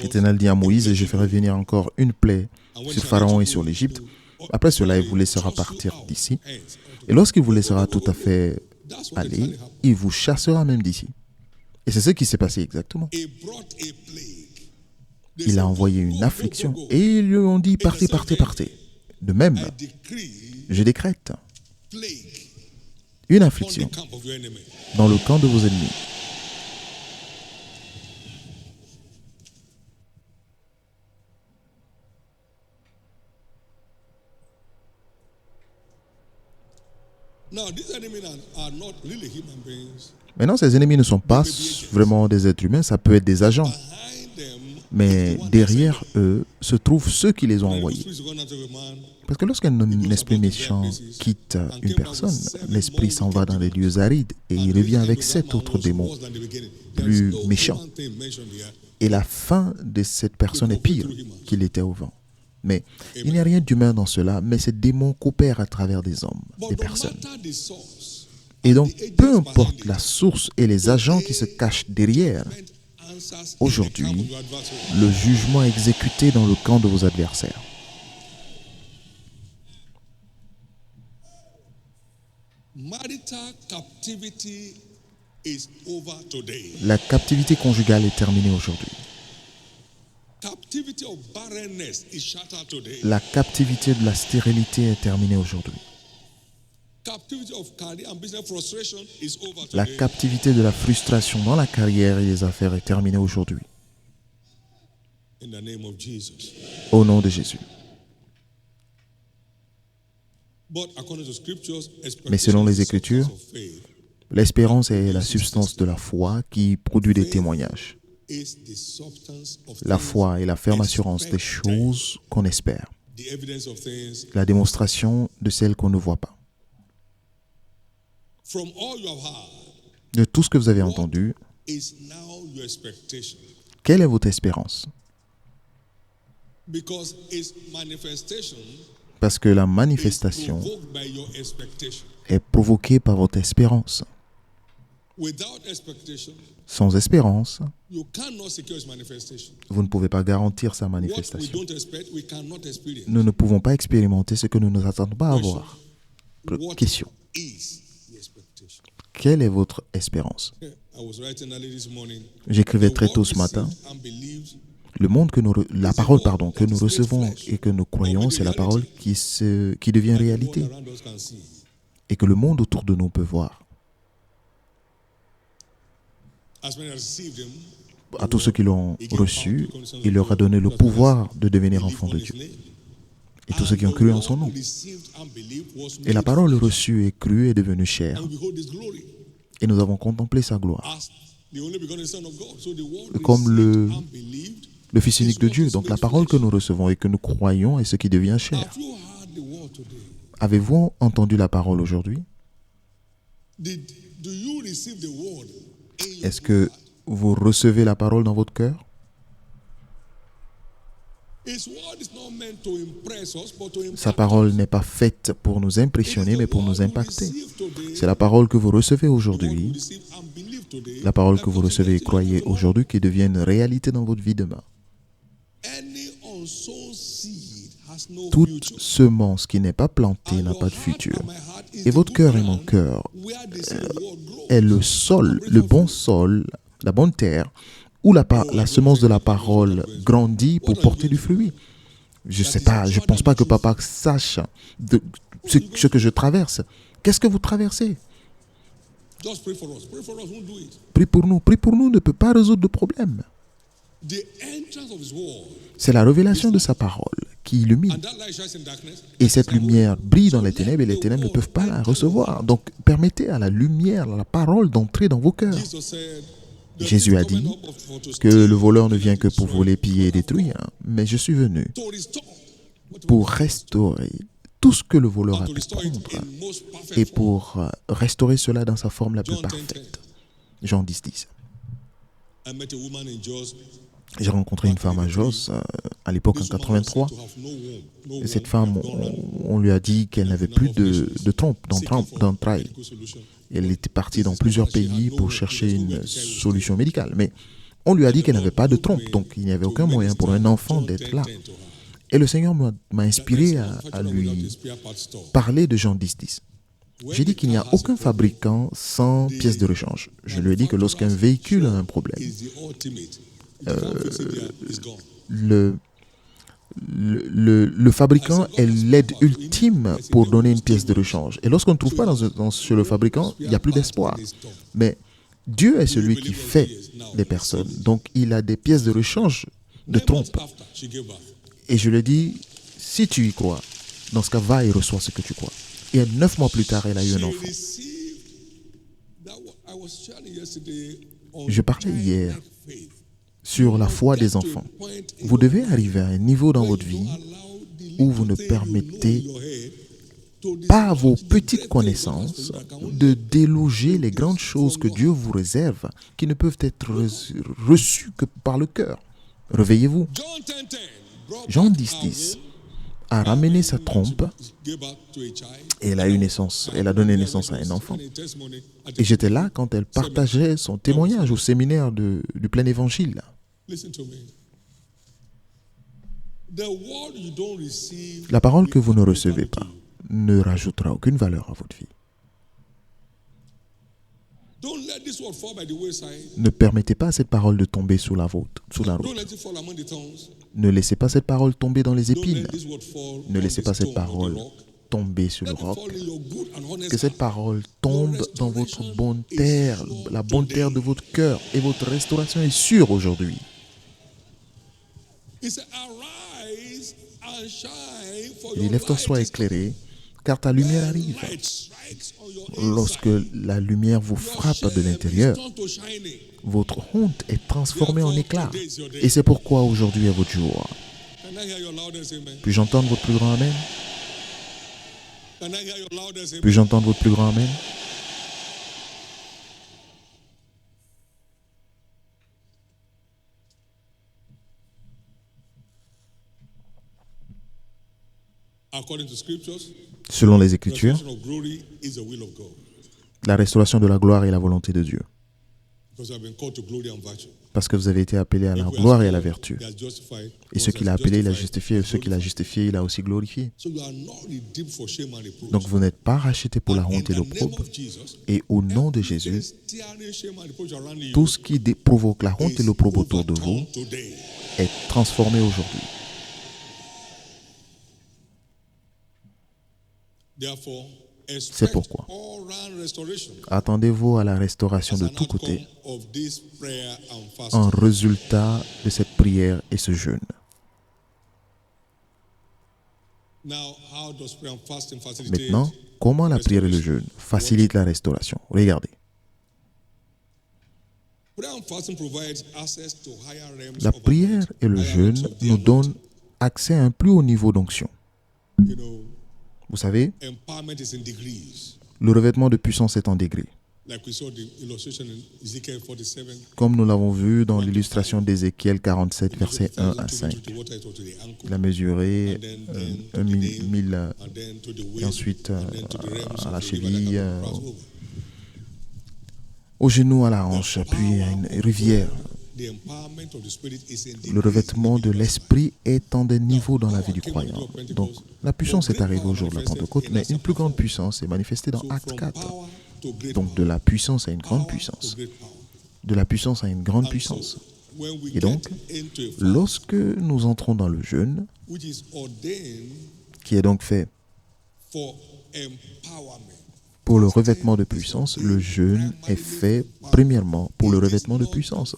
[SPEAKER 2] L'Éternel dit à Moïse, et je ferai venir encore une plaie sur Pharaon et sur l'Égypte. Après cela, il vous laissera partir d'ici. Et lorsqu'il vous laissera tout à fait aller, il vous chassera même d'ici. Et c'est ce qui s'est passé exactement. Il a envoyé une affliction et ils lui ont dit partez, partez, partez. De même, je décrète une affliction dans le camp de vos ennemis. Maintenant, ces ennemis ne sont pas vraiment des êtres humains, ça peut être des agents. Mais derrière eux se trouvent ceux qui les ont envoyés. Parce que lorsqu'un esprit méchant quitte une personne, l'esprit s'en va dans les lieux arides et il revient avec 7 autres démons plus méchants. Et la fin de cette personne est pire qu'il était avant. Mais il n'y a rien d'humain dans cela, mais ces démons coopèrent à travers des hommes, des personnes. Et donc, peu importe la source et les agents qui se cachent derrière, aujourd'hui, le jugement est exécuté dans le camp de vos adversaires. La captivité conjugale est terminée aujourd'hui. La captivité de la stérilité est terminée aujourd'hui. La captivité de la frustration dans la carrière et les affaires est terminée aujourd'hui. Au nom de Jésus. Mais selon les Écritures, l'espérance est la substance de la foi qui produit des témoignages. La foi est la ferme assurance des choses qu'on espère.
[SPEAKER 1] the evidence of things.
[SPEAKER 2] La démonstration de celles qu'on ne voit pas.
[SPEAKER 1] From all you have heard,
[SPEAKER 2] De tout ce que vous avez entendu,
[SPEAKER 1] is now your expectation.
[SPEAKER 2] quelle est votre espérance?
[SPEAKER 1] Because its manifestation
[SPEAKER 2] Parce que la
[SPEAKER 1] is
[SPEAKER 2] manifestation
[SPEAKER 1] provoked by your expectation.
[SPEAKER 2] est provoquée par votre espérance.
[SPEAKER 1] Without expectation,
[SPEAKER 2] Sans espérance,
[SPEAKER 1] you cannot secure its manifestation.
[SPEAKER 2] vous ne pouvez pas garantir sa
[SPEAKER 1] What we
[SPEAKER 2] manifestation.
[SPEAKER 1] don't expect, we cannot experience.
[SPEAKER 2] Nous ne pouvons pas expérimenter ce que nous ne nous attendons pas à voir.
[SPEAKER 1] What
[SPEAKER 2] Question.
[SPEAKER 1] is the expectation?
[SPEAKER 2] Quelle est votre espérance?
[SPEAKER 1] I was writing early this morning.
[SPEAKER 2] J'écrivais
[SPEAKER 1] The
[SPEAKER 2] très tôt
[SPEAKER 1] word
[SPEAKER 2] ce matin.
[SPEAKER 1] received and believed.
[SPEAKER 2] Le monde la parole que nous recevons et que nous croyons, c'est la parole qui devient réalité
[SPEAKER 1] What around us can see.
[SPEAKER 2] et que le monde autour de nous peut voir.
[SPEAKER 1] As many as received him,
[SPEAKER 2] À tous ceux qui l'ont reçu, il leur a donné le pouvoir de devenir enfants de Dieu. Et tous ceux qui ont cru en son nom. Et la parole reçue et crue est devenue chair. Et nous avons contemplé sa gloire. Comme le Fils unique de Dieu. Donc la parole que nous recevons et que nous croyons est ce qui devient chair. Avez-vous entendu la parole aujourd'hui? Est-ce que vous recevez la parole dans votre cœur? Sa parole n'est pas faite pour nous impressionner, mais pour nous impacter. C'est la parole que vous recevez aujourd'hui, la parole que vous recevez et croyez aujourd'hui qui devient une réalité dans votre vie demain. Toute semence qui n'est pas plantée n'a pas de futur. Et votre cœur et mon cœur est le sol, le bon sol, la bonne terre, où la semence de la parole grandit pour porter du fruit. Je ne sais pas, je ne pense pas que papa sache ce que je traverse. Qu'est-ce que vous traversez? Prie pour nous ne peut pas résoudre le problème. C'est la révélation de sa parole qui illumine. Et cette lumière brille dans les ténèbres et les ténèbres ne peuvent pas la recevoir. Donc permettez à la lumière, à la parole d'entrer dans vos cœurs. Jésus a dit que le voleur ne vient que pour voler, piller et détruire, mais je suis venu pour restaurer tout ce que le voleur a pu prendre et pour restaurer cela dans sa forme la plus parfaite. Jean 10:10. J'ai rencontré une femme à Jos, à l'époque en 83. Et cette femme, on lui a dit qu'elle n'avait plus d'entrailles. Elle était partie dans plusieurs pays pour chercher une solution médicale. Mais on lui a dit qu'elle n'avait pas de trompe, donc il n'y avait aucun moyen pour un enfant d'être là. Et le Seigneur m'a inspiré à lui parler de Jean 10:10. J'ai dit qu'il n'y a aucun fabricant sans pièce de rechange. Je lui ai dit que lorsqu'un véhicule a un problème, le fabricant est l'aide ultime pour donner une pièce de rechange. Et lorsqu'on ne trouve pas sur le fabricant, il n'y a plus d'espoir. Mais Dieu est celui qui fait les personnes. Donc, il a des pièces de rechange de trompe. Et je lui ai dit, si tu y crois, dans ce cas, va et reçois ce que tu crois. Et 9 mois plus tard, elle a eu un enfant. Je parlais hier sur la foi des enfants. Vous devez arriver à un niveau dans votre vie où vous ne permettez pas à vos petites connaissances de déloger les grandes choses que Dieu vous réserve, qui ne peuvent être reçues que par le cœur. Réveillez-vous. Jean 10:10 a ramené sa trompe et elle a donné naissance à un enfant. Et j'étais là quand elle partageait son témoignage au séminaire du plein évangile. La parole que vous ne recevez pas ne rajoutera aucune valeur à votre vie. Ne permettez pas à cette parole de tomber sous la route. Ne laissez pas cette parole tomber dans les épines. Ne laissez pas cette parole tomber sur le roc. Que cette parole tombe dans votre bonne terre, la bonne terre de votre cœur. Et votre restauration est sûre aujourd'hui. Et lève-toi, sois éclairé, car ta lumière arrive. Lorsque la lumière vous frappe de l'intérieur, votre honte est transformée en éclat. Et c'est pourquoi aujourd'hui est votre jour.
[SPEAKER 1] Can I hear your loudest amen?
[SPEAKER 2] Puis-je entendre votre plus grand amen?
[SPEAKER 1] Can I hear your loudest amen?
[SPEAKER 2] Puis-je entendre votre plus grand amen?
[SPEAKER 1] According to scriptures,
[SPEAKER 2] Selon les Écritures,
[SPEAKER 1] restoration of glory is the will of God.
[SPEAKER 2] la restauration de la gloire est la volonté de Dieu.
[SPEAKER 1] Because we have been called to glory and virtue.
[SPEAKER 2] Parce que vous avez été appelés à la
[SPEAKER 1] If we are
[SPEAKER 2] gloire et à la
[SPEAKER 1] called,
[SPEAKER 2] vertu.
[SPEAKER 1] he has justified,
[SPEAKER 2] Et ceux
[SPEAKER 1] God
[SPEAKER 2] qu'il a
[SPEAKER 1] has
[SPEAKER 2] appelés, il a
[SPEAKER 1] justified,
[SPEAKER 2] justifié. Et ceux qu'il a
[SPEAKER 1] glorified.
[SPEAKER 2] justifiés, il a aussi glorifié.
[SPEAKER 1] So you are not redeemed for shame and reproach.
[SPEAKER 2] Donc vous n'êtes pas rachetés pour la
[SPEAKER 1] And in
[SPEAKER 2] honte et
[SPEAKER 1] the name
[SPEAKER 2] l'opprobre.
[SPEAKER 1] of Jesus,
[SPEAKER 2] Et au nom de
[SPEAKER 1] everything
[SPEAKER 2] Jésus,
[SPEAKER 1] steering shame and reproach around you
[SPEAKER 2] tout ce qui provoque la honte et
[SPEAKER 1] is
[SPEAKER 2] l'opprobre autour de vous
[SPEAKER 1] overturned today.
[SPEAKER 2] est transformé aujourd'hui.
[SPEAKER 1] Therefore,
[SPEAKER 2] C'est
[SPEAKER 1] expect
[SPEAKER 2] pourquoi
[SPEAKER 1] all-round restoration
[SPEAKER 2] attendez-vous à la restauration
[SPEAKER 1] as
[SPEAKER 2] de
[SPEAKER 1] an
[SPEAKER 2] tous
[SPEAKER 1] outcome
[SPEAKER 2] côtés
[SPEAKER 1] of this prayer and
[SPEAKER 2] en
[SPEAKER 1] fasting.
[SPEAKER 2] résultat de cette prière et ce jeûne.
[SPEAKER 1] Now, how does prayer and fasting facilitate?
[SPEAKER 2] Maintenant, comment la prière et le jeûne facilitent la restauration? Regardez.
[SPEAKER 1] Prayer and fasting provides access to higher realms
[SPEAKER 2] La
[SPEAKER 1] of
[SPEAKER 2] prière et le
[SPEAKER 1] higher
[SPEAKER 2] jeûne
[SPEAKER 1] realms of the
[SPEAKER 2] nous
[SPEAKER 1] anointing.
[SPEAKER 2] donnent accès à un plus haut niveau d'onction.
[SPEAKER 1] You know,
[SPEAKER 2] Vous savez,
[SPEAKER 1] empowerment is in degrees.
[SPEAKER 2] le revêtement de puissance est en degrés.
[SPEAKER 1] Like we saw the illustration in Ezekiel 47.
[SPEAKER 2] Comme nous l'avons vu dans l'illustration d'Ézéchiel 47, versets 1 à 5. Il a mesuré 1000 et ensuite à la cheville, au genou, à la hanche, puis à une rivière. Le revêtement de l'esprit est en des niveaux dans la vie du croyant. Donc, la puissance est arrivée au jour de la Pentecôte, mais une plus grande puissance est manifestée dans Actes 4. Donc, de la puissance à une grande puissance. De la puissance à une grande puissance. Et donc, lorsque nous entrons dans le jeûne, qui est donc fait pour le revêtement de puissance, le jeûne est fait premièrement pour le revêtement de puissance.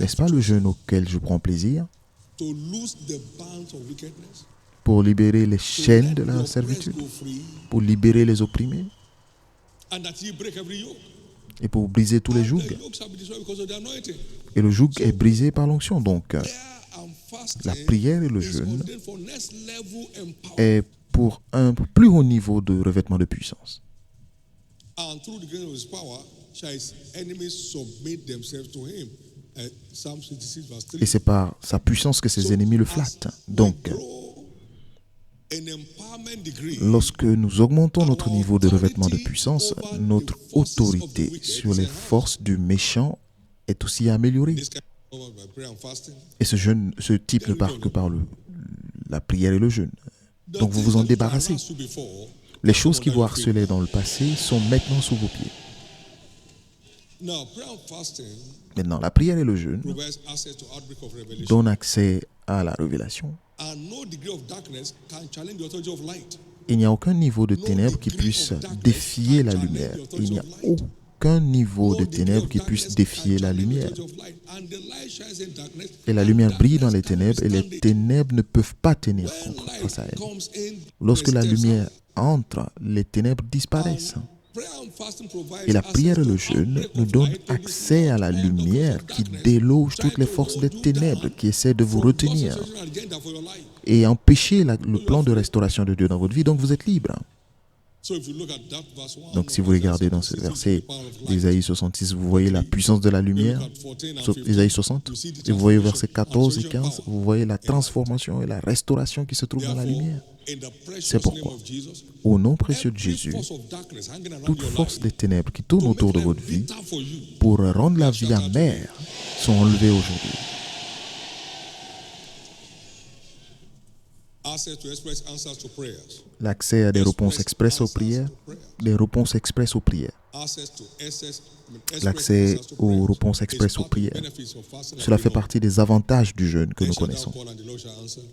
[SPEAKER 2] N'est-ce pas le jeûne auquel je prends plaisir? Pour libérer les chaînes de la servitude, pour libérer les opprimés et pour briser tous les jougs. Et le joug est brisé par l'onction. Donc, la prière et le jeûne est pour un plus haut niveau de revêtement de puissance. Et c'est par sa puissance que ses ennemis le flattent. Donc, lorsque nous augmentons notre niveau de revêtement de puissance, notre autorité sur les forces du méchant est aussi améliorée. Et ce type ne part que par la prière et le jeûne. Donc vous vous en débarrassez. Les choses qui vous harcelaient dans le passé sont maintenant sous vos pieds. Maintenant, la prière et le jeûne donnent accès à la révélation. Il n'y a aucun niveau de ténèbres qui puisse défier la lumière. Il n'y a aucun niveau de ténèbres qui puisse défier la lumière. Et la lumière brille dans les ténèbres et les ténèbres ne peuvent pas tenir face à elle. Lorsque la lumière entre, les ténèbres disparaissent. Et la prière et le jeûne nous donnent accès à la lumière qui déloge toutes les forces des ténèbres qui essaient de vous retenir et empêcher le plan de restauration de Dieu dans votre vie. Donc vous êtes libre. Donc si vous regardez dans ce verset d'Ésaïe 66, vous voyez la puissance de la lumière, Ésaïe 60, et vous voyez au verset 14 et 15, vous voyez la transformation et la restauration qui se trouve dans la lumière. C'est pourquoi, au nom précieux de Jésus, toute force des ténèbres qui tournent autour de votre vie pour rendre la vie amère sont enlevées aujourd'hui. L'accès à des réponses expresses aux prières, des réponses expresses aux prières. L'accès aux réponses expresses aux prières. Cela fait partie des avantages du jeûne que nous connaissons.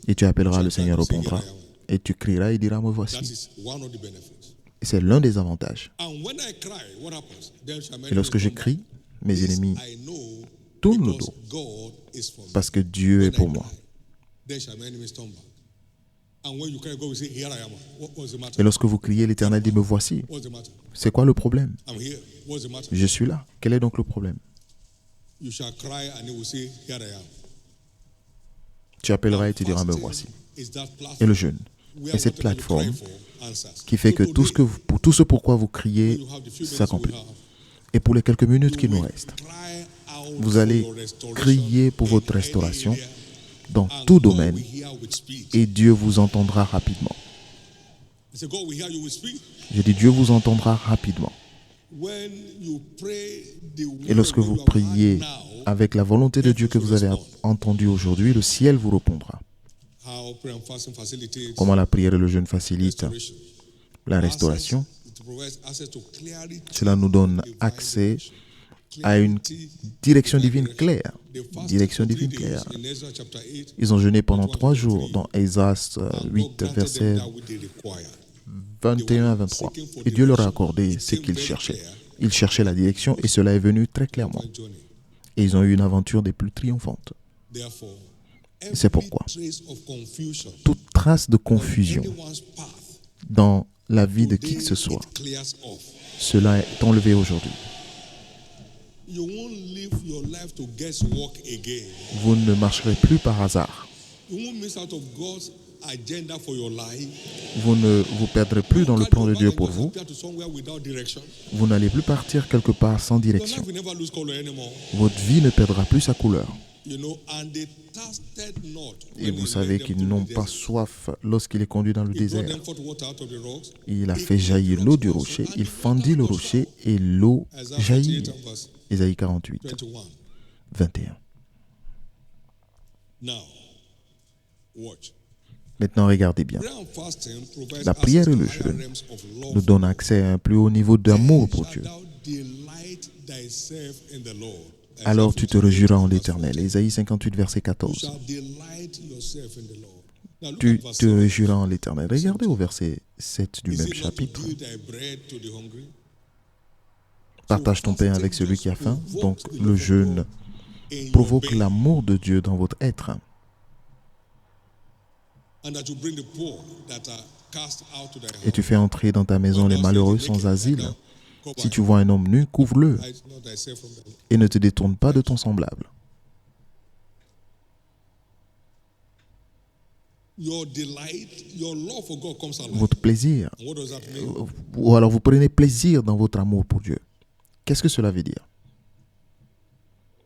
[SPEAKER 2] Et tu appelleras, le Seigneur répondra. Et tu crieras et diras, me voici. Et c'est l'un des avantages. Et lorsque je crie, mes ennemis tournent le dos parce que Dieu est pour moi. Et lorsque vous criez, l'Éternel dit, me voici. C'est quoi le problème? Je suis là. Quel est donc le problème? Tu tu appelleras et tu diras, me voici. Et le jeûne est cette plateforme qui fait que pour tout ce pourquoi vous criez s'accomplit. Et pour les quelques minutes qui nous restent, vous allez crier pour votre restauration dans tout domaine et Dieu vous entendra rapidement. J'ai dit, Dieu vous entendra rapidement. Et lorsque vous priez avec la volonté de Dieu que vous avez entendue aujourd'hui, le ciel vous répondra. Comment la prière et le jeûne facilitent la restauration? Cela nous donne accès à une direction divine claire. Direction divine claire. Ils ont jeûné pendant 3 jours dans Esdras 8, versets 21 à 23. Et Dieu leur a accordé ce qu'ils cherchaient. Ils cherchaient la direction et cela est venu très clairement. Et ils ont eu une aventure des plus triomphantes. C'est pourquoi toute trace de confusion dans la vie de qui que ce soit, cela est enlevé aujourd'hui. Vous ne marcherez plus par hasard. Vous ne vous perdrez plus dans le plan de Dieu pour vous. Vous n'allez plus partir quelque part sans direction. Votre vie ne perdra plus sa couleur. Et vous savez qu'ils n'ont pas soif lorsqu'il est conduit dans le désert. Il a fait jaillir l'eau du rocher, il fendit le rocher et l'eau jaillit. Ésaïe 48, 21. Maintenant, regardez bien. La prière et le jeûne nous donnent accès à un plus haut niveau d'amour pour Dieu. Alors tu te réjouiras en l'Éternel. Ésaïe 58, verset 14. Tu te réjouiras en l'Éternel. Regardez au verset 7 du même chapitre. Partage ton pain avec celui qui a faim. Donc le jeûne provoque l'amour de Dieu dans votre être. Et tu fais entrer dans ta maison les malheureux sans asile. Si tu vois un homme nu, couvre-le et ne te détourne pas de ton semblable. Votre plaisir, ou alors vous prenez plaisir dans votre amour pour Dieu. Qu'est-ce que cela veut dire?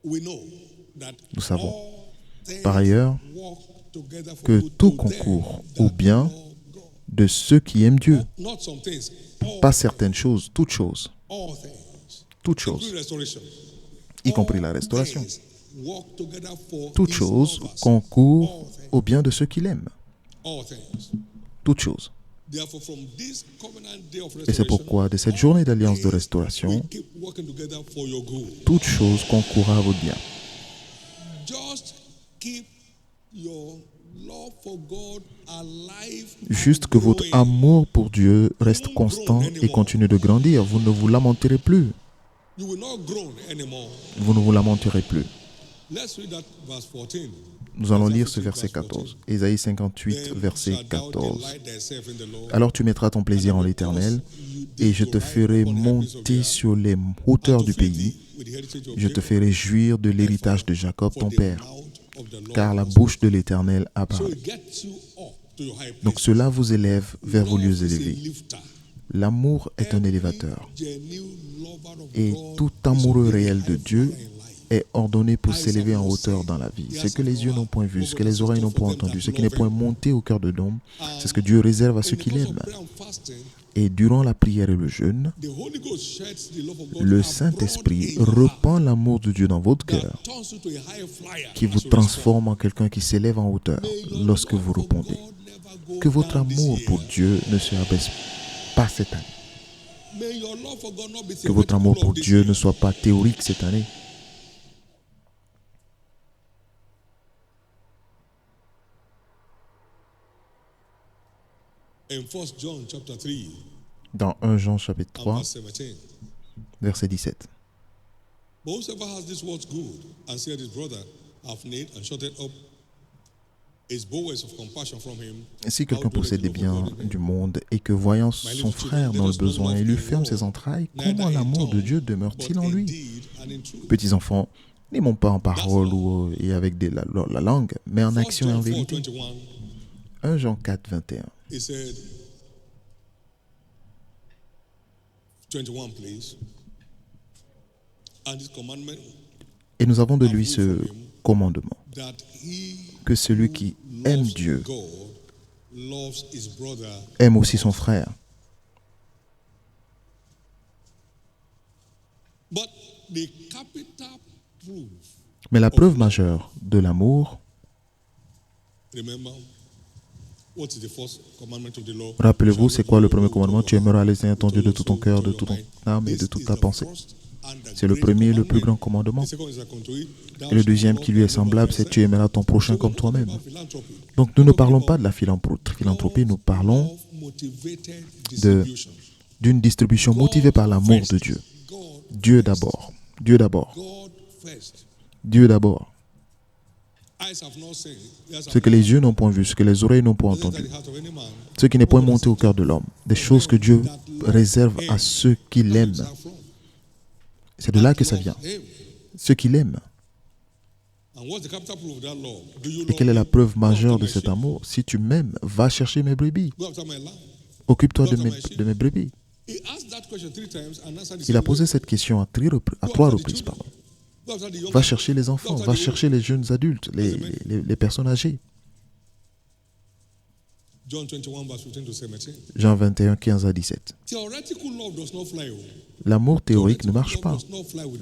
[SPEAKER 2] Nous savons, par ailleurs, que tout concourt au bien de ceux qui aiment Dieu. Pas certaines choses, toutes choses. Toutes choses, y compris la restauration. Toutes choses concourent au bien de ceux qui l'aiment. Toutes choses. Et c'est pourquoi, de cette journée d'alliance de restauration, toutes choses concourent à votre bien. Juste que votre amour pour Dieu reste constant et continue de grandir. Vous ne vous lamenterez plus. Vous ne vous lamenterez plus. Nous allons lire ce verset 14. Ésaïe 58, verset 14. Alors tu mettras ton plaisir en l'Éternel, et je te ferai monter sur les hauteurs du pays. Je te ferai jouir de l'héritage de Jacob, ton père, car la bouche de l'Éternel a parlé. Donc cela vous élève vers vos lieux élevés. L'amour est un élévateur. Et tout amoureux réel de Dieu est ordonné pour s'élever en hauteur dans la vie. Ce que les yeux n'ont point vu, ce que les oreilles n'ont point entendu, ce qui n'est point monté au cœur de l'homme, c'est ce que Dieu réserve à ceux qui l'aiment. Et durant la prière et le jeûne, le Saint-Esprit répand l'amour de Dieu dans votre cœur, qui vous transforme en quelqu'un qui s'élève en hauteur lorsque vous répondez. Que votre amour pour Dieu ne se abaisse pas cette année. Que votre amour pour Dieu ne soit pas théorique cette année. Dans 1 Jean chapitre 3, verset 17. Si quelqu'un possède des biens du monde et que voyant son frère dans le besoin, il lui ferme ses entrailles, comment l'amour de Dieu demeure-t-il en lui? Petits enfants, N'aimons pas en parole et avec la langue, mais en action et en vérité. 1 Jean 4, 21.
[SPEAKER 1] It said, 21, please. And this commandment
[SPEAKER 2] Et nous avons de lui ce commandement,
[SPEAKER 1] that he
[SPEAKER 2] que celui qui aime
[SPEAKER 1] loves
[SPEAKER 2] Dieu
[SPEAKER 1] God loves his brother.
[SPEAKER 2] aime aussi son frère.
[SPEAKER 1] But the capital proof,
[SPEAKER 2] Mais la preuve majeure de l'amour,
[SPEAKER 1] remember, what is the first commandment of the law?
[SPEAKER 2] rappelez-vous, c'est quoi le premier commandement? Tu aimeras le Seigneur ton Dieu de tout ton cœur, de toute ton âme et de toute ta pensée. C'est le premier et le plus grand commandement. Et le deuxième qui lui est semblable, c'est tu aimeras ton prochain comme toi-même. Donc nous ne parlons pas de la philanthropie, nous parlons d'une distribution motivée par l'amour de Dieu. Dieu d'abord. Dieu d'abord. Dieu d'abord. Ce que les yeux n'ont point vu, ce que les oreilles n'ont point entendu, ce qui n'est point monté au cœur de l'homme, des choses que Dieu réserve à ceux qui l'aiment. C'est de là que ça vient. Ceux qui l'aiment. Et quelle est la preuve majeure de cet amour? Si tu m'aimes, va chercher mes brebis. Occupe-toi de mes brebis. Il a posé cette question à 3 reprises. Va chercher les enfants, va chercher les jeunes adultes, les personnes âgées. Jean 21, 15 à 17. L'amour théorique ne marche pas.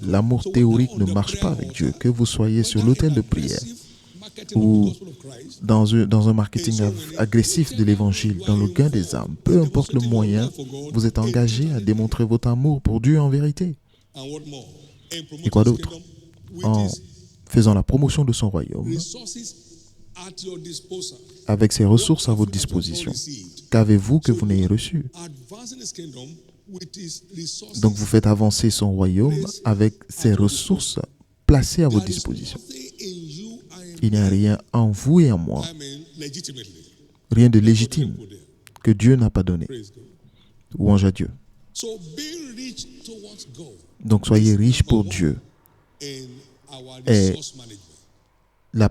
[SPEAKER 2] L'amour théorique ne marche pas avec Dieu. Que vous soyez sur l'autel de prière ou dans un marketing agressif de l'évangile, dans le gain des âmes, peu importe le moyen, vous êtes engagé à démontrer votre amour pour Dieu en vérité. Et quoi d'autre? En faisant la promotion de son royaume, avec ses ressources à votre disposition. Qu'avez-vous que vous n'ayez reçu? Donc vous faites avancer son royaume avec ses ressources placées à votre disposition. Il n'y a rien en vous et en moi, rien de légitime que Dieu n'a pas donné. Louange à Dieu. Donc soyez riches pour Dieu. Et la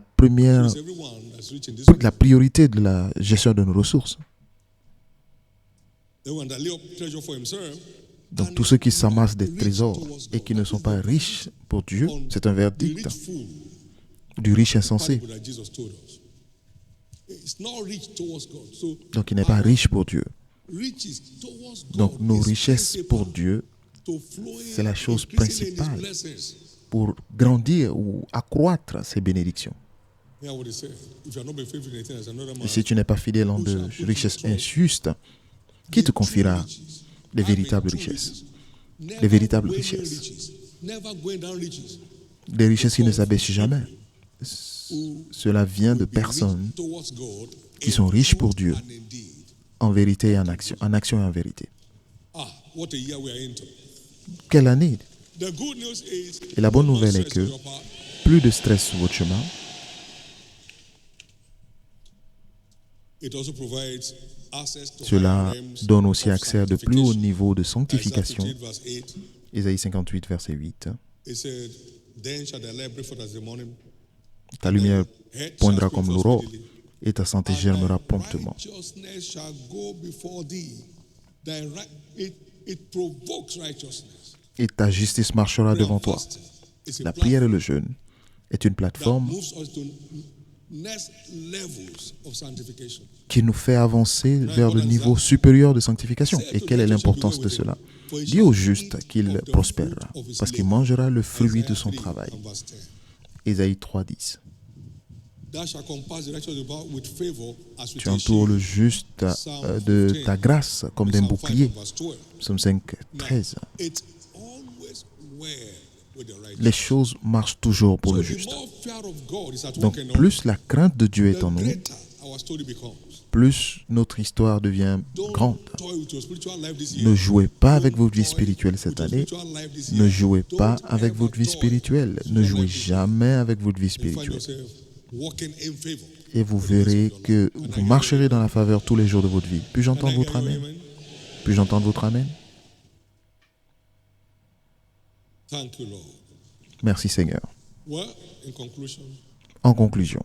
[SPEAKER 2] priorité de la gestion de nos ressources. Donc tous ceux qui s'amassent des trésors et qui ne sont pas riches pour Dieu, c'est un verdict du riche insensé. Donc il n'est pas riche pour Dieu. Donc nos richesses pour Dieu, c'est la chose principale pour grandir ou accroître ces bénédictions. Et si tu n'es pas fidèle en de richesses injustes, qui te confiera les véritables richesses? Les véritables richesses. Des richesses qui ne s'abaissent jamais. Cela vient de personnes qui sont riches pour Dieu, en vérité et en action et en vérité. Quelle année? Et la bonne nouvelle est que plus de stress sur votre chemin. Cela donne aussi accès à de plus hauts niveaux de sanctification. Ésaïe 58, verset 8. Ta lumière poindra comme l'aurore et ta santé germera promptement. Et ta justice marchera devant toi. La prière et le jeûne est une plateforme qui nous fait avancer vers le niveau supérieur de sanctification. Et quelle est l'importance de cela? Dis au juste qu'il prospérera, parce qu'il mangera le fruit de son travail. Ésaïe 3, 10. Tu entoures le juste de ta grâce comme d'un bouclier. Psaume 5, 13. Les choses marchent toujours pour le juste. Donc, plus la crainte de Dieu est en nous, plus notre histoire devient grande. Ne jouez pas avec votre vie spirituelle cette année. Ne jouez pas avec votre vie spirituelle. Ne jouez jamais avec votre vie spirituelle. Et vous verrez que vous marcherez dans la faveur tous les jours de votre vie. Puis-je entendre votre amen? Puis-je entendre votre amen? Merci Seigneur.
[SPEAKER 1] Well, in conclusion,
[SPEAKER 2] En conclusion,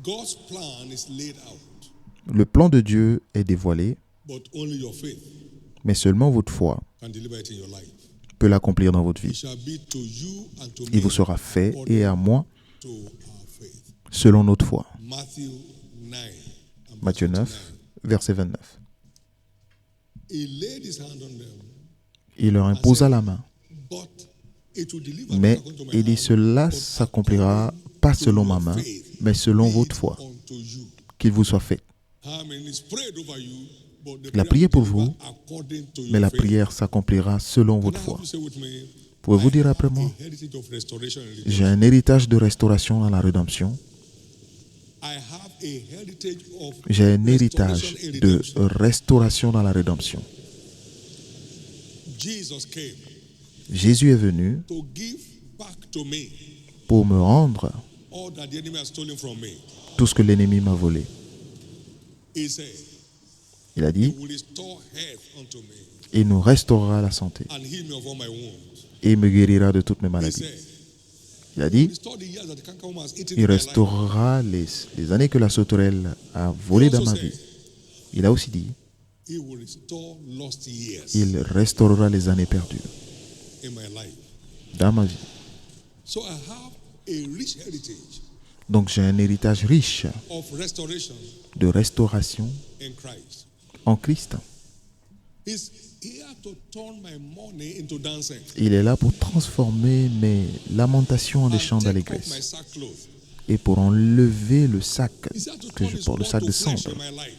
[SPEAKER 1] God's plan is laid out,
[SPEAKER 2] le plan de Dieu est dévoilé,
[SPEAKER 1] but only your faith
[SPEAKER 2] mais seulement votre foi
[SPEAKER 1] can deliver it in your life.
[SPEAKER 2] peut l'accomplir dans votre
[SPEAKER 1] It
[SPEAKER 2] vie.
[SPEAKER 1] shall be to you and to
[SPEAKER 2] Il
[SPEAKER 1] me
[SPEAKER 2] vous sera fait et à moi
[SPEAKER 1] to our faith.
[SPEAKER 2] selon notre foi.
[SPEAKER 1] Matthew 9. and
[SPEAKER 2] Matthieu
[SPEAKER 1] verse
[SPEAKER 2] 9, verset 29.
[SPEAKER 1] 29. He laid his hand on them,
[SPEAKER 2] Il leur imposa la main,
[SPEAKER 1] but it will deliver
[SPEAKER 2] mais
[SPEAKER 1] not according to my
[SPEAKER 2] il dit
[SPEAKER 1] hand,
[SPEAKER 2] cela
[SPEAKER 1] but
[SPEAKER 2] s'accomplira pas selon ma main, mais selon votre foi,
[SPEAKER 1] unto you.
[SPEAKER 2] qu'il vous soit fait.
[SPEAKER 1] I mean, it's prayed over you, but the
[SPEAKER 2] Il a
[SPEAKER 1] prayer
[SPEAKER 2] prié
[SPEAKER 1] will
[SPEAKER 2] pour
[SPEAKER 1] deliver
[SPEAKER 2] vous,
[SPEAKER 1] according to your
[SPEAKER 2] mais la
[SPEAKER 1] faith.
[SPEAKER 2] prière s'accomplira selon
[SPEAKER 1] Can
[SPEAKER 2] votre
[SPEAKER 1] I
[SPEAKER 2] foi.
[SPEAKER 1] have you say with me?
[SPEAKER 2] Pouvez-vous
[SPEAKER 1] I
[SPEAKER 2] dire
[SPEAKER 1] have
[SPEAKER 2] après moi?
[SPEAKER 1] a heritage of restoration and redemption.
[SPEAKER 2] J'ai un héritage de restauration dans la rédemption.
[SPEAKER 1] I have a heritage of
[SPEAKER 2] J'ai un héritage
[SPEAKER 1] restoration and
[SPEAKER 2] de
[SPEAKER 1] redemption.
[SPEAKER 2] restauration dans la rédemption.
[SPEAKER 1] Jesus came
[SPEAKER 2] Jésus est venu
[SPEAKER 1] to give back to me
[SPEAKER 2] pour me rendre
[SPEAKER 1] all that the enemy has stolen from me.
[SPEAKER 2] tout ce que l'ennemi m'a volé.
[SPEAKER 1] He said,
[SPEAKER 2] Il a
[SPEAKER 1] He
[SPEAKER 2] dit,
[SPEAKER 1] will restore health unto me
[SPEAKER 2] il nous restaurera la santé
[SPEAKER 1] and heal me of all my wounds.
[SPEAKER 2] et me guérira de toutes mes
[SPEAKER 1] He
[SPEAKER 2] maladies.
[SPEAKER 1] said,
[SPEAKER 2] Il a
[SPEAKER 1] He will
[SPEAKER 2] dit,
[SPEAKER 1] restore the years that the cankerworm has eaten
[SPEAKER 2] il
[SPEAKER 1] in my life.
[SPEAKER 2] restaurera les années que la sauterelle a volées dans ma vie. Il a aussi dit,
[SPEAKER 1] He will restore lost years
[SPEAKER 2] il restaurera les années perdues
[SPEAKER 1] in my life.
[SPEAKER 2] dans ma vie.
[SPEAKER 1] So I have a rich heritage
[SPEAKER 2] Donc j'ai un héritage riche
[SPEAKER 1] of restoration
[SPEAKER 2] de restauration
[SPEAKER 1] in Christ.
[SPEAKER 2] en Christ.
[SPEAKER 1] He's here to turn my mourning into dancing.
[SPEAKER 2] Il est là pour transformer mes lamentations en des
[SPEAKER 1] And
[SPEAKER 2] chants
[SPEAKER 1] take off my
[SPEAKER 2] d'allégresse
[SPEAKER 1] sackcloth.
[SPEAKER 2] et pour enlever le sac
[SPEAKER 1] He's here to
[SPEAKER 2] que
[SPEAKER 1] turn
[SPEAKER 2] je
[SPEAKER 1] his
[SPEAKER 2] porte, le
[SPEAKER 1] word
[SPEAKER 2] sac
[SPEAKER 1] to
[SPEAKER 2] de
[SPEAKER 1] flesh
[SPEAKER 2] cendre.
[SPEAKER 1] in my life.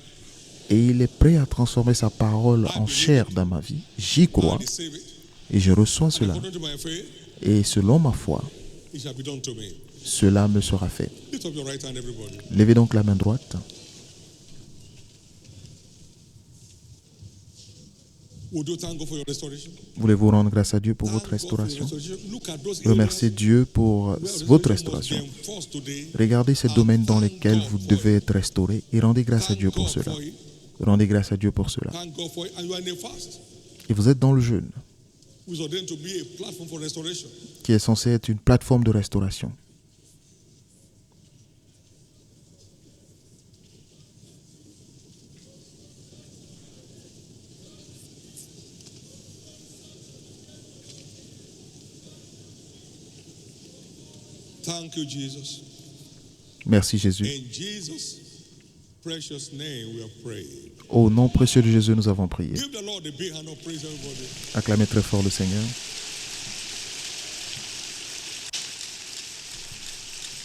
[SPEAKER 2] Et il est prêt à transformer sa parole en chair dans ma vie. J'y crois
[SPEAKER 1] I receive it.
[SPEAKER 2] et je reçois
[SPEAKER 1] And
[SPEAKER 2] cela.
[SPEAKER 1] according to my faith,
[SPEAKER 2] Et selon ma foi,
[SPEAKER 1] it shall be done to me.
[SPEAKER 2] cela me sera fait.
[SPEAKER 1] Lift up your right hand, everybody.
[SPEAKER 2] Levez donc la main droite.
[SPEAKER 1] Would you thank God for your restoration?
[SPEAKER 2] Voulez-vous rendre grâce à Dieu pour
[SPEAKER 1] Thank
[SPEAKER 2] votre
[SPEAKER 1] God for your
[SPEAKER 2] restauration?
[SPEAKER 1] restoration. Look at those
[SPEAKER 2] Remerciez
[SPEAKER 1] areas
[SPEAKER 2] Dieu pour
[SPEAKER 1] where
[SPEAKER 2] votre
[SPEAKER 1] restoration
[SPEAKER 2] restauration.
[SPEAKER 1] must be enforced today.
[SPEAKER 2] Regardez ces domaines dans lesquels vous devez être restauré et rendez grâce à
[SPEAKER 1] Thank
[SPEAKER 2] Dieu pour
[SPEAKER 1] God
[SPEAKER 2] cela.
[SPEAKER 1] for it.
[SPEAKER 2] Rendez grâce à Dieu pour cela.
[SPEAKER 1] Thank God for it. And you are in a fast.
[SPEAKER 2] Et vous êtes dans le jeûne,
[SPEAKER 1] Which is ordained to be a platform for restoration.
[SPEAKER 2] qui est censé être une plateforme de restauration.
[SPEAKER 1] Thank you, Jesus.
[SPEAKER 2] Merci Jésus.
[SPEAKER 1] In Jesus' precious name we have prayed.
[SPEAKER 2] Au nom précieux de Jésus, nous avons prié.
[SPEAKER 1] Give the Lord a big hand of praise, everybody.
[SPEAKER 2] Acclamez très fort le Seigneur.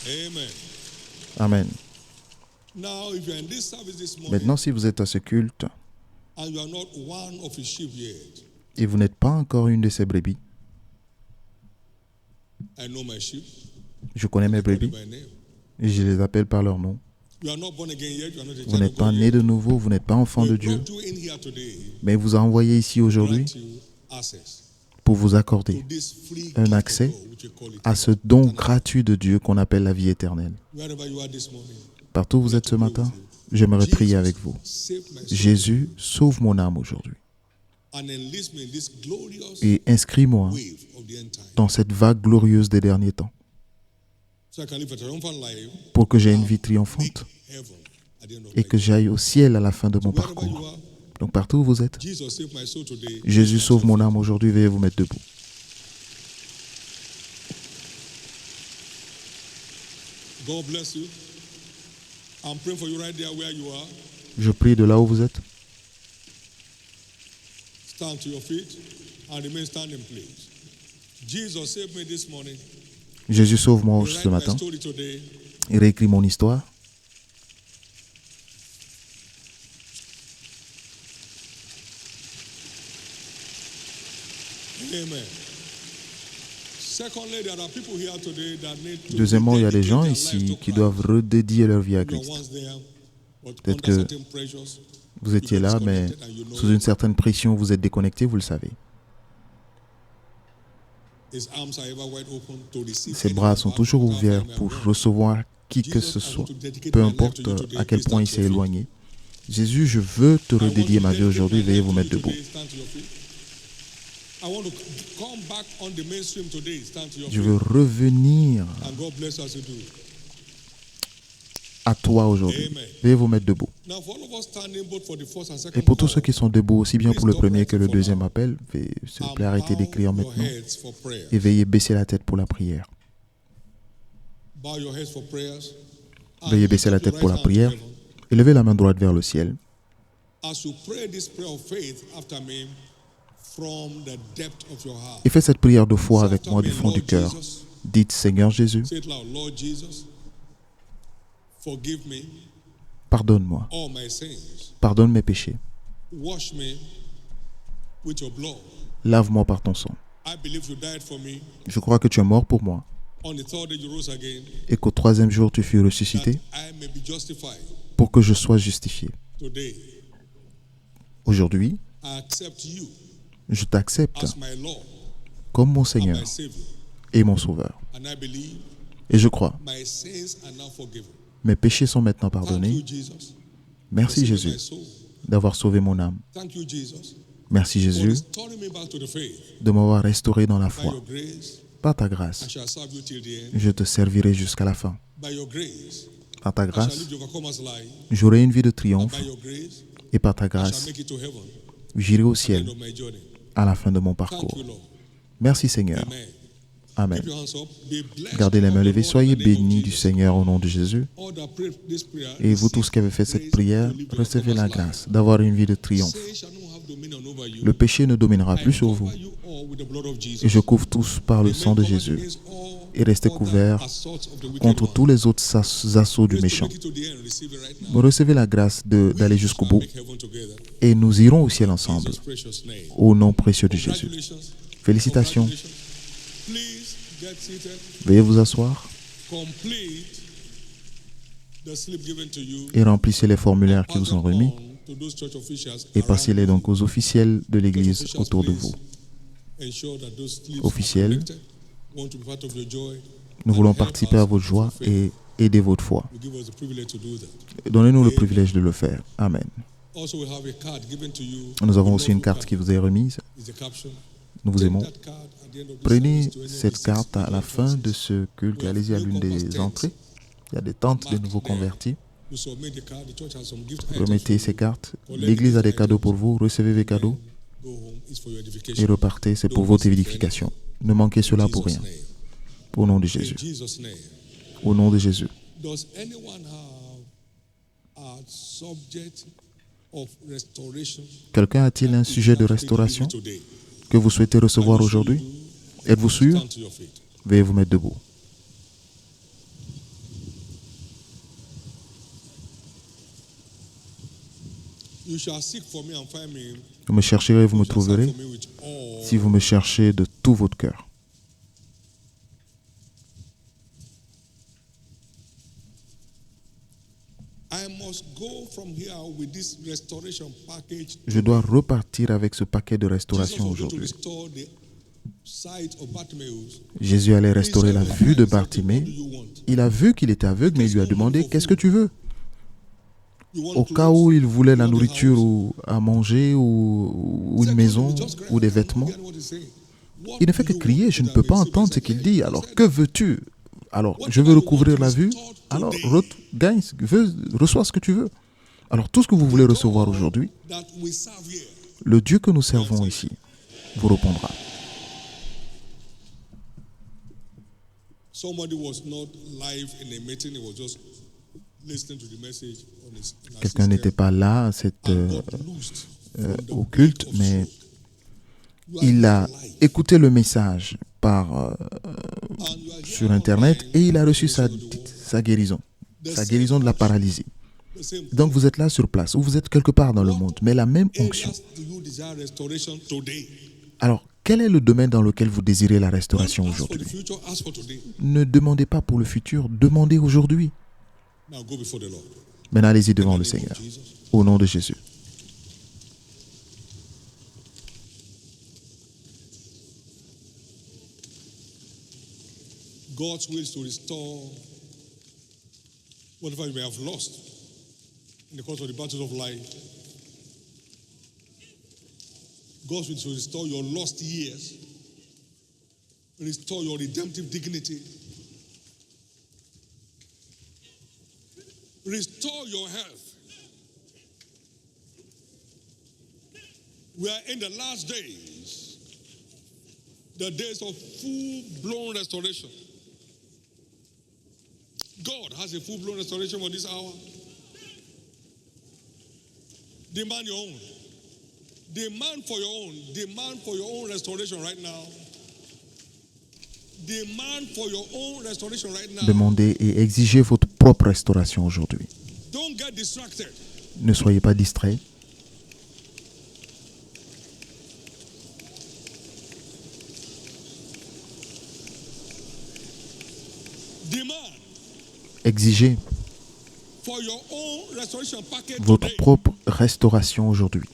[SPEAKER 1] Amen.
[SPEAKER 2] Amen.
[SPEAKER 1] Now, if you are in this service this morning
[SPEAKER 2] Maintenant, si vous êtes à ce culte
[SPEAKER 1] and you are not one of his sheep yet,
[SPEAKER 2] et vous n'êtes pas encore une de ces brebis,
[SPEAKER 1] I know my sheep.
[SPEAKER 2] je connais mes
[SPEAKER 1] I call them
[SPEAKER 2] brebis
[SPEAKER 1] by name.
[SPEAKER 2] et je les appelle par leur nom.
[SPEAKER 1] You are not born again yet. You are not a
[SPEAKER 2] Vous
[SPEAKER 1] child of
[SPEAKER 2] n'êtes pas
[SPEAKER 1] God
[SPEAKER 2] né
[SPEAKER 1] yet.
[SPEAKER 2] de nouveau, vous n'êtes pas enfant de
[SPEAKER 1] We
[SPEAKER 2] Dieu,
[SPEAKER 1] brought you in here today,
[SPEAKER 2] mais il vous a envoyé ici aujourd'hui
[SPEAKER 1] grant you access
[SPEAKER 2] pour vous
[SPEAKER 1] to
[SPEAKER 2] accorder
[SPEAKER 1] this free
[SPEAKER 2] un
[SPEAKER 1] gift of
[SPEAKER 2] accès
[SPEAKER 1] God, which we call it.
[SPEAKER 2] à ce don gratuit de Dieu qu'on appelle la vie éternelle.
[SPEAKER 1] Wherever you are this morning,
[SPEAKER 2] Partout où vous êtes ce matin, j'aimerais prier avec vous.
[SPEAKER 1] save my soul
[SPEAKER 2] Jésus, sauve mon âme aujourd'hui
[SPEAKER 1] and enlist me in this glorious
[SPEAKER 2] et inscris-moi
[SPEAKER 1] wave of the end time,
[SPEAKER 2] dans cette vague glorieuse des derniers temps
[SPEAKER 1] so I can live a triumphant life,
[SPEAKER 2] pour que j'aie une vie triomphante
[SPEAKER 1] heaven at the end of
[SPEAKER 2] et
[SPEAKER 1] my
[SPEAKER 2] que j'aille au ciel à la fin de mon
[SPEAKER 1] Wherever you
[SPEAKER 2] parcours.
[SPEAKER 1] are,
[SPEAKER 2] Donc partout où vous êtes,
[SPEAKER 1] Jesus save my soul today.
[SPEAKER 2] Jésus sauve mon âme aujourd'hui, veuillez vous mettre debout.
[SPEAKER 1] God bless you. I'm praying for you right there where you are.
[SPEAKER 2] Je prie de là où vous êtes.
[SPEAKER 1] Stand to your feet and remain standing, please. Jesus saved me this morning.
[SPEAKER 2] Jésus sauve moi
[SPEAKER 1] Rewrite
[SPEAKER 2] ce
[SPEAKER 1] my
[SPEAKER 2] matin.
[SPEAKER 1] story today.
[SPEAKER 2] Il réécrit mon histoire.
[SPEAKER 1] Amen. Secondly, there are people here today that need to
[SPEAKER 2] Deuxièmement, il y a des gens
[SPEAKER 1] dedicate their
[SPEAKER 2] ici
[SPEAKER 1] life to
[SPEAKER 2] qui
[SPEAKER 1] Christ.
[SPEAKER 2] doivent redédier leur vie à
[SPEAKER 1] You were
[SPEAKER 2] Christ.
[SPEAKER 1] once there, but
[SPEAKER 2] Peut-être
[SPEAKER 1] under
[SPEAKER 2] que
[SPEAKER 1] certain pressures,
[SPEAKER 2] vous étiez là, mais
[SPEAKER 1] disconnected and you know
[SPEAKER 2] sous une certaine pression, vous êtes déconnecté, vous le savez.
[SPEAKER 1] his arms are ever wide open to receive
[SPEAKER 2] Ses
[SPEAKER 1] anyone
[SPEAKER 2] bras sont
[SPEAKER 1] back
[SPEAKER 2] toujours
[SPEAKER 1] without
[SPEAKER 2] ouverts
[SPEAKER 1] finding
[SPEAKER 2] pour
[SPEAKER 1] a way.
[SPEAKER 2] recevoir qui que ce soit, peu importe à quel point il s'est éloigné. Jésus, je veux te redédier ma vie aujourd'hui, veuillez vous mettre debout.
[SPEAKER 1] Stand to your feet. I want to come back on the mainstream today. Stand to your
[SPEAKER 2] Je veux revenir
[SPEAKER 1] feet. And God bless us to do.
[SPEAKER 2] À toi aujourd'hui. Veuillez vous mettre debout.
[SPEAKER 1] Now, for all of us standing both for the first and second
[SPEAKER 2] Et pour tous ceux
[SPEAKER 1] call,
[SPEAKER 2] qui sont debout, aussi bien pour le
[SPEAKER 1] please
[SPEAKER 2] premier
[SPEAKER 1] stop
[SPEAKER 2] que le
[SPEAKER 1] writing for
[SPEAKER 2] deuxième
[SPEAKER 1] now.
[SPEAKER 2] appel, veuillez, s'il vous plaît,
[SPEAKER 1] And
[SPEAKER 2] arrêtez
[SPEAKER 1] bow
[SPEAKER 2] d'écrire
[SPEAKER 1] your
[SPEAKER 2] maintenant.
[SPEAKER 1] heads for prayers.
[SPEAKER 2] Et veuillez baisser la tête pour la prière.
[SPEAKER 1] Bow your heads for prayers. And
[SPEAKER 2] Veuillez
[SPEAKER 1] lift
[SPEAKER 2] baisser la
[SPEAKER 1] up your
[SPEAKER 2] tête pour
[SPEAKER 1] right
[SPEAKER 2] la
[SPEAKER 1] hand to
[SPEAKER 2] prière.
[SPEAKER 1] heaven.
[SPEAKER 2] Et levez la main droite vers le ciel.
[SPEAKER 1] As you pray this prayer of faith after me from the depth of your heart.
[SPEAKER 2] Et faites cette prière de foi
[SPEAKER 1] Say
[SPEAKER 2] avec
[SPEAKER 1] after
[SPEAKER 2] moi
[SPEAKER 1] me,
[SPEAKER 2] du fond du
[SPEAKER 1] Lord
[SPEAKER 2] cœur.
[SPEAKER 1] Jesus.
[SPEAKER 2] Dites, Seigneur Jésus,
[SPEAKER 1] Say it loud. Lord Jesus, forgive me
[SPEAKER 2] pardonne-moi.
[SPEAKER 1] all my sins.
[SPEAKER 2] Pardonne mes péchés.
[SPEAKER 1] Wash me with your blood.
[SPEAKER 2] Lave-moi par ton sang.
[SPEAKER 1] I believe you died for me.
[SPEAKER 2] Je crois que tu es mort pour moi.
[SPEAKER 1] On the third day you rose again.
[SPEAKER 2] Et qu'au troisième jour tu fus
[SPEAKER 1] That
[SPEAKER 2] ressuscité
[SPEAKER 1] I may be justified.
[SPEAKER 2] pour que je sois justifié.
[SPEAKER 1] Today,
[SPEAKER 2] Aujourd'hui,
[SPEAKER 1] I accept you
[SPEAKER 2] je t'accepte
[SPEAKER 1] as my Lord
[SPEAKER 2] comme mon
[SPEAKER 1] and
[SPEAKER 2] Seigneur
[SPEAKER 1] my Savior.
[SPEAKER 2] et mon Sauveur.
[SPEAKER 1] And I believe
[SPEAKER 2] Et je crois,
[SPEAKER 1] my sins are now forgiven.
[SPEAKER 2] mes péchés sont maintenant
[SPEAKER 1] Thank
[SPEAKER 2] pardonnés.
[SPEAKER 1] you, Jesus.
[SPEAKER 2] Merci
[SPEAKER 1] for saving
[SPEAKER 2] Jésus
[SPEAKER 1] my soul.
[SPEAKER 2] d'avoir sauvé mon âme.
[SPEAKER 1] Thank you, Jesus,
[SPEAKER 2] Merci
[SPEAKER 1] for
[SPEAKER 2] Jésus
[SPEAKER 1] restoring me back to the faith.
[SPEAKER 2] de m'avoir restauré dans la
[SPEAKER 1] By
[SPEAKER 2] foi.
[SPEAKER 1] your grace,
[SPEAKER 2] Par ta
[SPEAKER 1] I
[SPEAKER 2] grâce,
[SPEAKER 1] shall serve you till the end.
[SPEAKER 2] je te servirai jusqu'à la fin.
[SPEAKER 1] By your grace,
[SPEAKER 2] Par ta
[SPEAKER 1] I shall
[SPEAKER 2] grâce,
[SPEAKER 1] live the overcomer's life.
[SPEAKER 2] j'aurai une vie de
[SPEAKER 1] And
[SPEAKER 2] triomphe.
[SPEAKER 1] by your grace,
[SPEAKER 2] Et par ta
[SPEAKER 1] I shall
[SPEAKER 2] grâce,
[SPEAKER 1] make it to heaven
[SPEAKER 2] j'irai au
[SPEAKER 1] at the end
[SPEAKER 2] ciel
[SPEAKER 1] of my journey.
[SPEAKER 2] à la fin de mon
[SPEAKER 1] Thank
[SPEAKER 2] parcours.
[SPEAKER 1] you, Lord.
[SPEAKER 2] Merci Seigneur.
[SPEAKER 1] Amen.
[SPEAKER 2] Amen.
[SPEAKER 1] Keep your hands up. Be blessed
[SPEAKER 2] Gardez les
[SPEAKER 1] of
[SPEAKER 2] mains
[SPEAKER 1] the
[SPEAKER 2] levées.
[SPEAKER 1] Lord
[SPEAKER 2] Soyez
[SPEAKER 1] in the name of
[SPEAKER 2] bénis du
[SPEAKER 1] Jesus.
[SPEAKER 2] Seigneur au nom de Jésus.
[SPEAKER 1] All that pray this prayer,
[SPEAKER 2] Et vous tous qui avez fait cette prière, recevez la grâce d'avoir une vie de triomphe.
[SPEAKER 1] Sin shall not have dominion over you.
[SPEAKER 2] Le péché ne dominera
[SPEAKER 1] I
[SPEAKER 2] plus sur vous.
[SPEAKER 1] cover you all with the blood of Jesus.
[SPEAKER 2] Et je couvre tous par le
[SPEAKER 1] Remain
[SPEAKER 2] sang de
[SPEAKER 1] covered
[SPEAKER 2] Jésus.
[SPEAKER 1] against all
[SPEAKER 2] Et restez
[SPEAKER 1] other
[SPEAKER 2] couverts
[SPEAKER 1] assaults of the wicked
[SPEAKER 2] contre
[SPEAKER 1] one.
[SPEAKER 2] tous les autres assauts du
[SPEAKER 1] Grace to
[SPEAKER 2] méchant.
[SPEAKER 1] make it to the end. Receive it right now.
[SPEAKER 2] Vous recevez la grâce d'aller
[SPEAKER 1] We
[SPEAKER 2] jusqu'au
[SPEAKER 1] shall
[SPEAKER 2] bout.
[SPEAKER 1] make heaven together.
[SPEAKER 2] Et nous irons au ciel
[SPEAKER 1] In
[SPEAKER 2] ensemble.
[SPEAKER 1] Jesus' precious name.
[SPEAKER 2] Au nom précieux de Jésus.
[SPEAKER 1] Congratulations.
[SPEAKER 2] Félicitations.
[SPEAKER 1] Congratulations. Please get seated.
[SPEAKER 2] Veuillez vous asseoir
[SPEAKER 1] Complete the slip given to you.
[SPEAKER 2] et remplissez les formulaires qui
[SPEAKER 1] Pass
[SPEAKER 2] vous sont
[SPEAKER 1] them
[SPEAKER 2] remis.
[SPEAKER 1] on to those church officials
[SPEAKER 2] Et
[SPEAKER 1] around
[SPEAKER 2] passez-les
[SPEAKER 1] you.
[SPEAKER 2] donc aux officiels de
[SPEAKER 1] Church
[SPEAKER 2] l'Église
[SPEAKER 1] officials,
[SPEAKER 2] autour de
[SPEAKER 1] please
[SPEAKER 2] vous.
[SPEAKER 1] ensure that those slips
[SPEAKER 2] Officiels,
[SPEAKER 1] are collected. We want to be part of your joy.
[SPEAKER 2] Nous
[SPEAKER 1] And
[SPEAKER 2] voulons
[SPEAKER 1] help
[SPEAKER 2] participer
[SPEAKER 1] us
[SPEAKER 2] à votre
[SPEAKER 1] with
[SPEAKER 2] joie
[SPEAKER 1] your faith.
[SPEAKER 2] et aider votre foi.
[SPEAKER 1] You give us the privilege to do that.
[SPEAKER 2] Donnez-nous le
[SPEAKER 1] Amen.
[SPEAKER 2] privilège de le faire. Amen.
[SPEAKER 1] Also, we have a card given to you.
[SPEAKER 2] Nous avons
[SPEAKER 1] We
[SPEAKER 2] aussi
[SPEAKER 1] love
[SPEAKER 2] une
[SPEAKER 1] you
[SPEAKER 2] carte
[SPEAKER 1] card.
[SPEAKER 2] qui vous est remise.
[SPEAKER 1] Is the caption.
[SPEAKER 2] Nous vous
[SPEAKER 1] Take
[SPEAKER 2] aimons.
[SPEAKER 1] that card at the end of this
[SPEAKER 2] Prenez
[SPEAKER 1] service to any of the
[SPEAKER 2] cette
[SPEAKER 1] 6
[SPEAKER 2] carte à la
[SPEAKER 1] million
[SPEAKER 2] fin de
[SPEAKER 1] persons.
[SPEAKER 2] ce culte et allez-y à l'une des entrées. Il y a des tentes de nouveaux convertis.
[SPEAKER 1] You submit the card. The church has some gift
[SPEAKER 2] Remettez
[SPEAKER 1] items for
[SPEAKER 2] ces
[SPEAKER 1] you.
[SPEAKER 2] cartes. L'Église a des cadeaux pour vous. Recevez vos cadeaux
[SPEAKER 1] Go home. It's for your
[SPEAKER 2] et
[SPEAKER 1] edification.
[SPEAKER 2] repartez. C'est pour votre édification. Ne manquez cela pour rien. Au nom de
[SPEAKER 1] In
[SPEAKER 2] Jésus.
[SPEAKER 1] Jesus' name.
[SPEAKER 2] Au nom de Jésus.
[SPEAKER 1] Does anyone have a subject of restoration
[SPEAKER 2] Quelqu'un a-t-il un sujet de restauration que vous souhaitez recevoir aujourd'hui? Êtes-vous sûr?
[SPEAKER 1] Stand to your feet.
[SPEAKER 2] Veuillez vous mettre debout.
[SPEAKER 1] You shall seek for me and find me.
[SPEAKER 2] Vous me chercherez, vous me
[SPEAKER 1] You shall seek
[SPEAKER 2] trouverez
[SPEAKER 1] for me with all.
[SPEAKER 2] si vous me cherchez de tout votre cœur.
[SPEAKER 1] I must go from here with this restoration package.
[SPEAKER 2] Je dois repartir avec ce paquet de
[SPEAKER 1] Jesus
[SPEAKER 2] restauration
[SPEAKER 1] was going to
[SPEAKER 2] aujourd'hui.
[SPEAKER 1] restore the sight of Bartimaeus.
[SPEAKER 2] Jésus allait restaurer la vue de
[SPEAKER 1] He said, "What
[SPEAKER 2] Bartimée.
[SPEAKER 1] do you want?
[SPEAKER 2] Il a vu qu'il était aveugle, mais il lui a demandé, qu'est-ce que tu veux?
[SPEAKER 1] You want
[SPEAKER 2] Au
[SPEAKER 1] clothes?
[SPEAKER 2] cas où il voulait la
[SPEAKER 1] You want a
[SPEAKER 2] nourriture
[SPEAKER 1] house?"
[SPEAKER 2] ou à manger ou une maison ou des vêtements. Il ne fait que crier, je ne peux pas entendre ce qu'il dit. Alors, que veux-tu? Alors, je veux recouvrir la vue. Alors, gagne, reçois ce que tu veux. Alors, tout ce que vous voulez recevoir aujourd'hui,
[SPEAKER 1] That we serve here.
[SPEAKER 2] le Dieu que nous servons ici vous répondra.
[SPEAKER 1] Somebody was not live in a meeting, he was just listening to the message on his
[SPEAKER 2] Quelqu'un n'était pas là à cette, au culte, mais il a écouté le message sur Internet et il a reçu sa guérison de la paralysie. Donc vous êtes là sur place ou vous êtes quelque part dans le monde, mais la même onction. Alors, quel est le domaine dans lequel vous désirez la restauration aujourd'hui? Ne demandez pas pour le futur, demandez aujourd'hui. Maintenant, allez-y devant le Seigneur. Au nom de Jésus.
[SPEAKER 1] God's will is to restore whatever you may have lost in the course of the battles of life. God will restore your lost years, restore your redemptive dignity, restore your health. We are in the last days, the days of full-blown restoration. God has a full-blown restoration for this hour. Demand your own. Demand for your own. Demand for your own restoration right now. Demand for your own restoration right now.
[SPEAKER 2] Demandez et exigez votre propre restauration aujourd'hui.
[SPEAKER 1] Don't get distracted.
[SPEAKER 2] Ne soyez pas distraits.
[SPEAKER 1] Demand
[SPEAKER 2] Exigez
[SPEAKER 1] for your own restoration package
[SPEAKER 2] votre
[SPEAKER 1] today.
[SPEAKER 2] propre restauration aujourd'hui.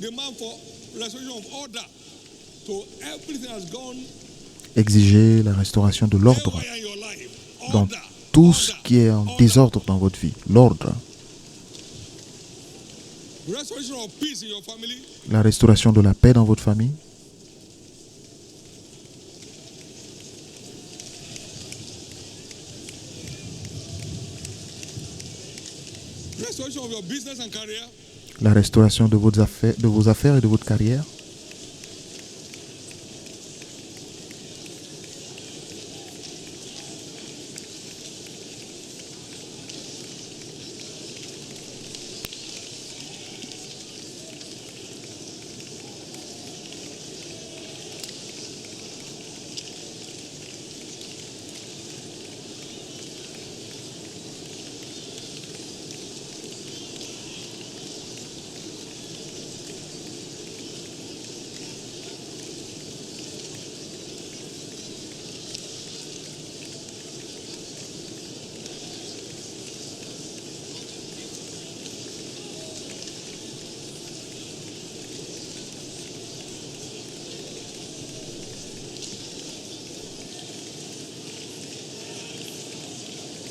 [SPEAKER 1] Demand for restoration of order to everything has gone.
[SPEAKER 2] Exigez la restauration de l'ordre
[SPEAKER 1] haywire in your life.
[SPEAKER 2] dans
[SPEAKER 1] Order.
[SPEAKER 2] tout ce qui est en désordre dans votre vie. L'ordre,
[SPEAKER 1] Restoration of peace in your family.
[SPEAKER 2] la restauration de la paix dans votre famille,
[SPEAKER 1] Restoration of your business and career.
[SPEAKER 2] la restauration de vos affaires et de votre carrière,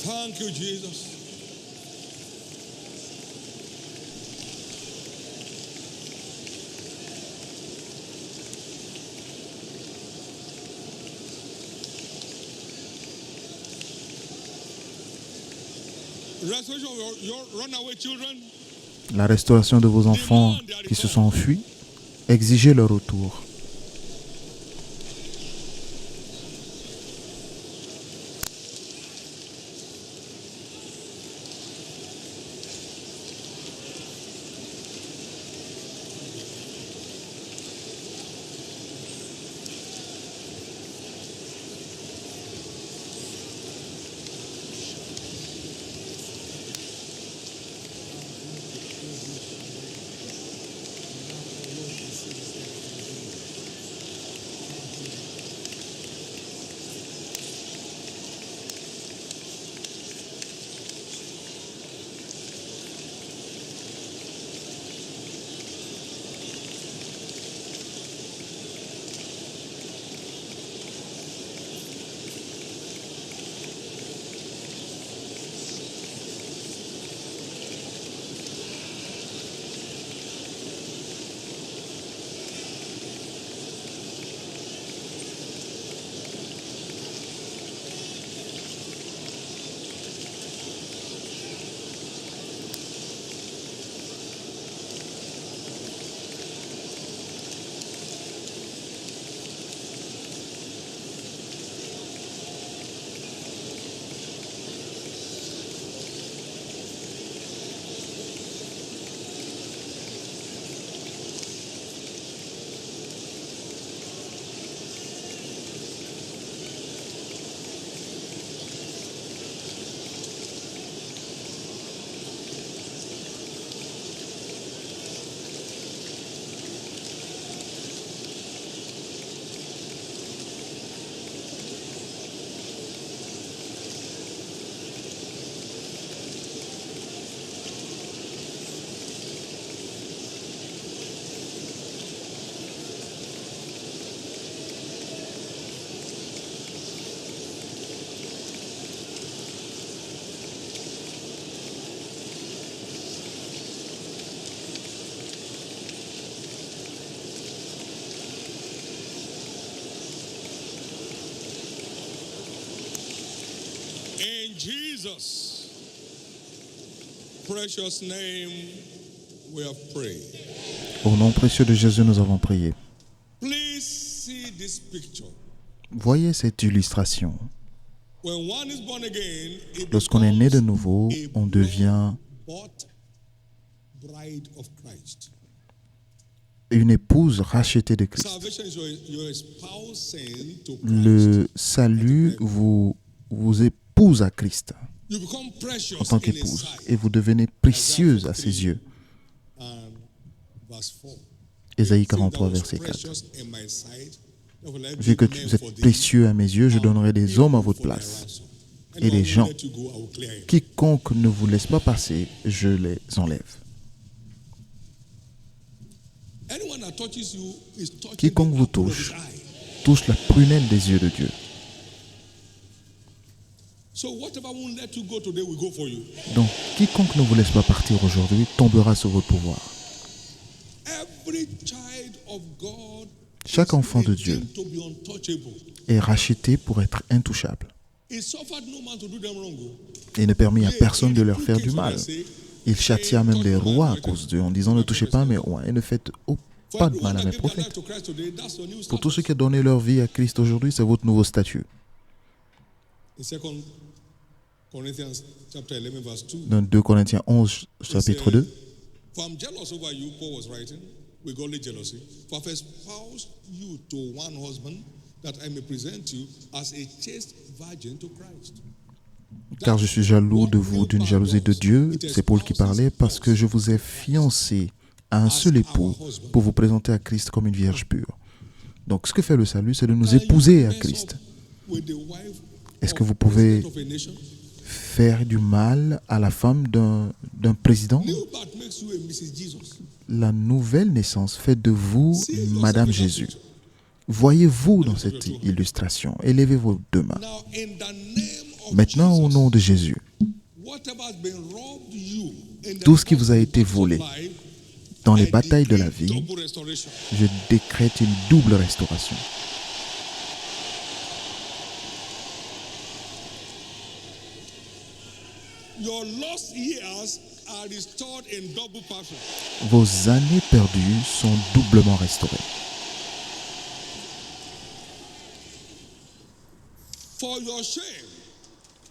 [SPEAKER 1] Thank you, Jesus. Restoration of your runaway children.
[SPEAKER 2] la restauration de vos enfants qui se sont enfuis, exigez leur retour.
[SPEAKER 1] Jesus' precious name we have prayed.
[SPEAKER 2] Au nom précieux de Jésus, nous avons prié.
[SPEAKER 1] Please see this picture.
[SPEAKER 2] Voyez cette illustration.
[SPEAKER 1] When one is born again, it
[SPEAKER 2] Lorsqu'on est né de
[SPEAKER 1] becomes
[SPEAKER 2] nouveau,
[SPEAKER 1] a
[SPEAKER 2] on devient
[SPEAKER 1] blood-bought bride of Christ.
[SPEAKER 2] une épouse rachetée de Christ.
[SPEAKER 1] Salvation is your espousing to Christ.
[SPEAKER 2] Le salut vous épouse à Christ
[SPEAKER 1] You become precious
[SPEAKER 2] en tant
[SPEAKER 1] in His
[SPEAKER 2] qu'épouse
[SPEAKER 1] sight.
[SPEAKER 2] et vous devenez précieuse à ses yeux.
[SPEAKER 1] And verse 4.
[SPEAKER 2] Ésaïe
[SPEAKER 1] Think thou
[SPEAKER 2] 43,
[SPEAKER 1] art
[SPEAKER 2] verset 4.
[SPEAKER 1] precious in my sight, therefore let
[SPEAKER 2] Vu que
[SPEAKER 1] good men
[SPEAKER 2] vous
[SPEAKER 1] for
[SPEAKER 2] êtes
[SPEAKER 1] thee,
[SPEAKER 2] précieux à mes yeux, je donnerai des hommes à
[SPEAKER 1] and
[SPEAKER 2] votre
[SPEAKER 1] for thy
[SPEAKER 2] place.
[SPEAKER 1] ransom.
[SPEAKER 2] Et
[SPEAKER 1] Anyone
[SPEAKER 2] les
[SPEAKER 1] who
[SPEAKER 2] gens,
[SPEAKER 1] let you go, I will clear him.
[SPEAKER 2] quiconque ne vous laisse pas passer, je les enlève.
[SPEAKER 1] Anyone that touches you is touching
[SPEAKER 2] Quiconque
[SPEAKER 1] the
[SPEAKER 2] vous
[SPEAKER 1] apple of
[SPEAKER 2] touche,
[SPEAKER 1] his eye.
[SPEAKER 2] touche la prunelle des yeux de Dieu.
[SPEAKER 1] So whatever won't let you go today will go for you.
[SPEAKER 2] Donc, quiconque ne vous laisse pas partir aujourd'hui tombera sous votre pouvoir.
[SPEAKER 1] Every child of God
[SPEAKER 2] Chaque
[SPEAKER 1] is
[SPEAKER 2] enfant de Dieu
[SPEAKER 1] redeemed to be untouchable.
[SPEAKER 2] est racheté pour être intouchable.
[SPEAKER 1] He suffered no man to do them wrong.
[SPEAKER 2] Il ne permit à personne de leur faire du mal. Il châtia même les rois à cause d'eux en disant ne touchez pas à mes rois et ne faites pas de mal à mes prophètes. Pour tous ceux qui ont donné leur vie à Christ aujourd'hui, c'est votre nouveau statut.
[SPEAKER 1] In 2 Corinthians chapter 11 verse 2.
[SPEAKER 2] Dans 2 Corinthiens 11, chapitre 2,
[SPEAKER 1] For I'm jealous over you, Paul was writing, with godly jealousy, for I've espoused you to one husband, that I may present you as a chaste virgin to Christ.
[SPEAKER 2] car je suis jaloux de vous d'une jalousie de Dieu, c'est Paul qui parlait, parce que je vous ai fiancé à un seul époux pour vous présenter à Christ comme une vierge pure. Donc ce que fait le salut, c'est de nous épouser à Christ. Est-ce que vous pouvez faire du mal à la femme d'un président? La nouvelle naissance fait de vous Madame Jésus. Voyez-vous dans cette illustration. Élevez vos deux mains. Maintenant, au nom de Jésus, tout ce qui vous a été volé dans les batailles de la vie, je décrète une double restauration. Vos années perdues sont doublement restaurées.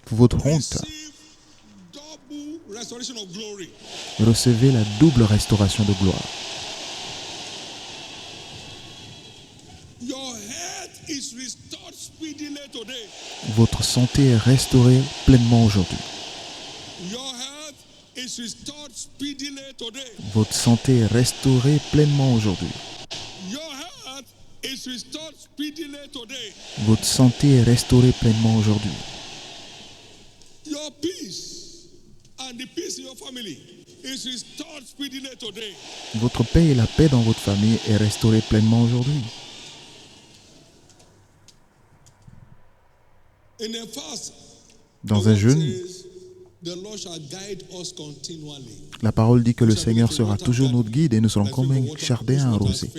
[SPEAKER 2] Pour votre honte, recevez la double restauration de gloire. Votre santé est restaurée pleinement aujourd'hui. Votre santé est restaurée pleinement aujourd'hui. Votre santé est restaurée pleinement aujourd'hui. Votre paix et la paix dans votre famille est restaurée pleinement aujourd'hui. Dans un jeûne, la parole dit que le Seigneur sera toujours notre guide et nous serons comme un jardin arrosé,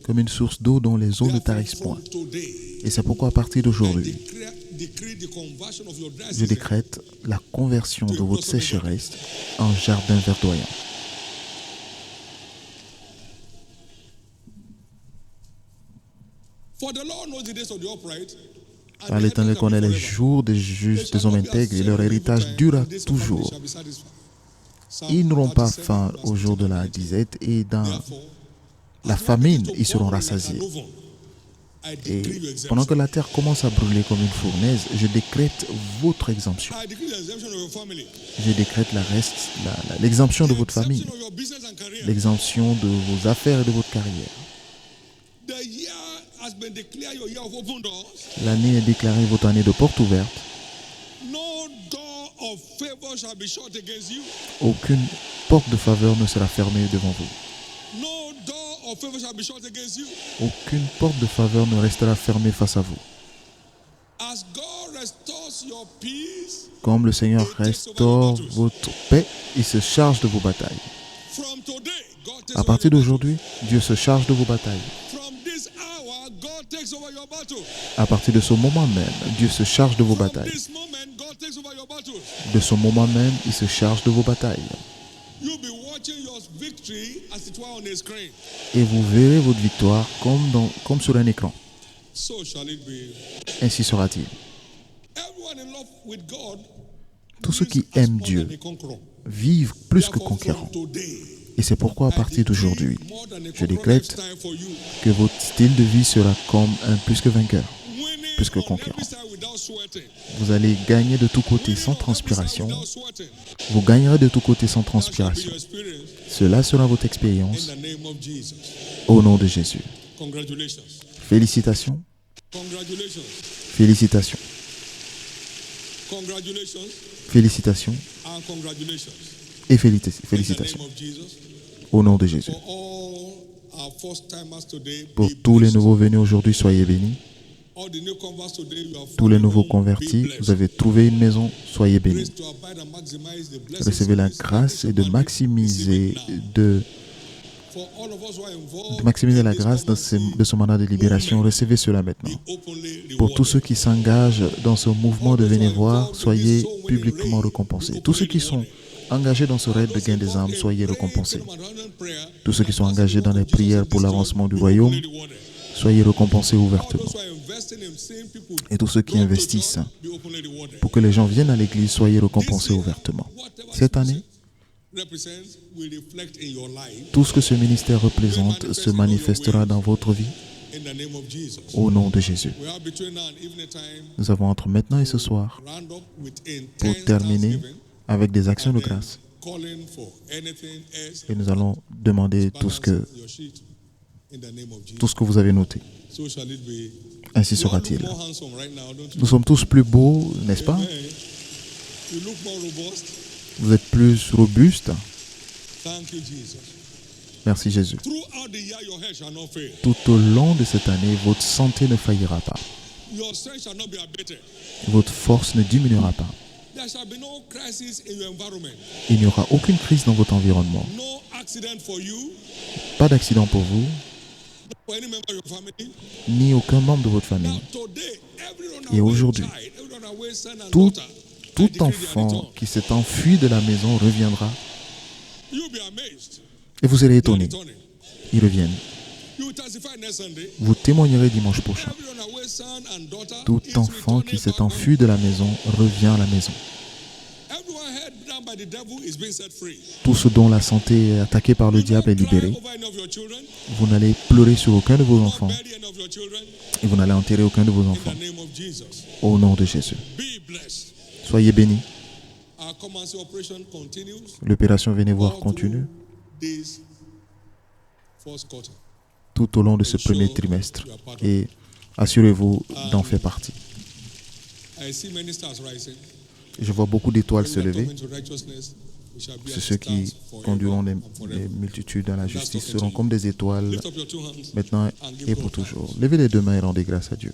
[SPEAKER 2] comme une source d'eau dont les eaux ne tarissent point. Et c'est pourquoi à partir d'aujourd'hui, je décrète la conversion de votre sécheresse en jardin verdoyant. Car l'Éternel connaît les jours des justes, des hommes intègres, et leur héritage durera toujours. Ils n'auront pas faim au jour de la disette, et dans la famine, ils seront rassasiés. Et pendant que la terre commence à brûler comme une fournaise, je décrète votre exemption. Je décrète l'exemption de votre famille, l'exemption de vos affaires et de votre carrière. L'année est déclarée votre année de porte ouverte. Aucune porte de faveur ne sera fermée devant vous. Aucune porte de faveur ne restera fermée face à vous. Comme le Seigneur restaure votre paix, il se charge de vos batailles. À partir d'aujourd'hui, Dieu se charge de vos batailles. À partir de ce moment même, Dieu se charge de vos batailles.
[SPEAKER 1] takes over your battles.
[SPEAKER 2] De ce moment même, il se charge de vos batailles.
[SPEAKER 1] You'll be watching your victory as it were on a screen.
[SPEAKER 2] Et vous verrez votre victoire comme sur un écran.
[SPEAKER 1] So shall it be.
[SPEAKER 2] Ainsi sera-t-il.
[SPEAKER 1] Everyone in love with God
[SPEAKER 2] Tous ceux qui
[SPEAKER 1] lives as
[SPEAKER 2] aiment
[SPEAKER 1] more
[SPEAKER 2] Dieu
[SPEAKER 1] than a conqueror.
[SPEAKER 2] vivent plus que
[SPEAKER 1] Therefore,
[SPEAKER 2] conquérants.
[SPEAKER 1] from today,
[SPEAKER 2] Et c'est pourquoi à
[SPEAKER 1] I
[SPEAKER 2] partir d'aujourd'hui,
[SPEAKER 1] decree more than a
[SPEAKER 2] je
[SPEAKER 1] conqueror
[SPEAKER 2] décrète
[SPEAKER 1] next time for you.
[SPEAKER 2] que votre style de vie sera comme un plus que vainqueur,
[SPEAKER 1] Winning
[SPEAKER 2] plus que
[SPEAKER 1] on
[SPEAKER 2] conquérant.
[SPEAKER 1] every side without sweating.
[SPEAKER 2] Vous allez gagner de tous côtés
[SPEAKER 1] Winning
[SPEAKER 2] sans
[SPEAKER 1] on every side
[SPEAKER 2] transpiration.
[SPEAKER 1] without sweating.
[SPEAKER 2] Vous gagnerez de tous côtés sans
[SPEAKER 1] That shall be
[SPEAKER 2] transpiration.
[SPEAKER 1] your experience
[SPEAKER 2] Cela sera votre
[SPEAKER 1] in
[SPEAKER 2] expérience
[SPEAKER 1] the name of Jesus.
[SPEAKER 2] au nom de Jésus.
[SPEAKER 1] Congratulations.
[SPEAKER 2] Félicitations,
[SPEAKER 1] Congratulations.
[SPEAKER 2] félicitations,
[SPEAKER 1] Congratulations
[SPEAKER 2] félicitations
[SPEAKER 1] and congratulations.
[SPEAKER 2] et
[SPEAKER 1] In the
[SPEAKER 2] félicitations
[SPEAKER 1] name of Jesus.
[SPEAKER 2] au nom de Jésus.
[SPEAKER 1] For all our first timers today,
[SPEAKER 2] Pour
[SPEAKER 1] be
[SPEAKER 2] tous les
[SPEAKER 1] blessed.
[SPEAKER 2] nouveaux venus aujourd'hui, soyez bénis.
[SPEAKER 1] All the new converts today, you have
[SPEAKER 2] Tous les
[SPEAKER 1] found a
[SPEAKER 2] nouveaux
[SPEAKER 1] home, be
[SPEAKER 2] convertis,
[SPEAKER 1] blessed.
[SPEAKER 2] vous avez trouvé une maison, soyez bénis.
[SPEAKER 1] Grace to abide and maximize the blessings
[SPEAKER 2] Recevez la
[SPEAKER 1] of this
[SPEAKER 2] grâce et de
[SPEAKER 1] commandment.
[SPEAKER 2] maximiser,
[SPEAKER 1] Receive it now.
[SPEAKER 2] de
[SPEAKER 1] For all of us who are involved
[SPEAKER 2] de maximiser
[SPEAKER 1] in
[SPEAKER 2] la
[SPEAKER 1] this
[SPEAKER 2] grâce
[SPEAKER 1] covenant,
[SPEAKER 2] de ce mandat de libération. Recevez cela maintenant.
[SPEAKER 1] be openly
[SPEAKER 2] Pour tous ceux
[SPEAKER 1] rewarded.
[SPEAKER 2] qui s'engagent dans ce mouvement de venir voir, soyez publiquement récompensés. Tous ceux qui sont engagés dans ce raid de gain des âmes, soyez récompensés. Tous ceux qui sont engagés dans les prières pour l'avancement du royaume, soyez récompensés ouvertement. Et tous ceux qui investissent pour que les gens viennent à l'église, soyez récompensés ouvertement. Cette année, tout ce que ce ministère représente se manifestera dans votre vie au nom de Jésus. Nous avons entre maintenant et ce soir pour terminer avec des actions de grâce. Et nous allons demander tout ce que vous avez noté. Ainsi sera-t-il. Nous sommes tous plus beaux, n'est-ce pas? Vous êtes plus robustes. Merci Jésus. Tout au long de cette année, votre santé ne faillira pas. Votre force ne diminuera pas. Il n'y aura aucune crise dans votre environnement. Pas d'accident pour vous, ni aucun membre de votre famille. Et aujourd'hui, tout enfant qui s'est enfui de la maison reviendra. Et vous serez étonnés. Ils reviennent. Vous témoignerez dimanche prochain. Tout enfant qui s'est enfui de la maison revient à la maison. Tout ce dont la santé est attaquée par le diable est libéré. Vous n'allez pleurer sur aucun de vos enfants. Et vous n'allez enterrer aucun de vos enfants. Au nom de Jésus. Soyez bénis. L'opération Venez voir continue tout au long de ce premier trimestre. Et assurez-vous d'en faire partie. Je vois beaucoup d'étoiles se lever. Ceux qui conduiront les multitudes dans la justice seront comme des étoiles maintenant et pour toujours. Levez les deux mains et rendez grâce à Dieu.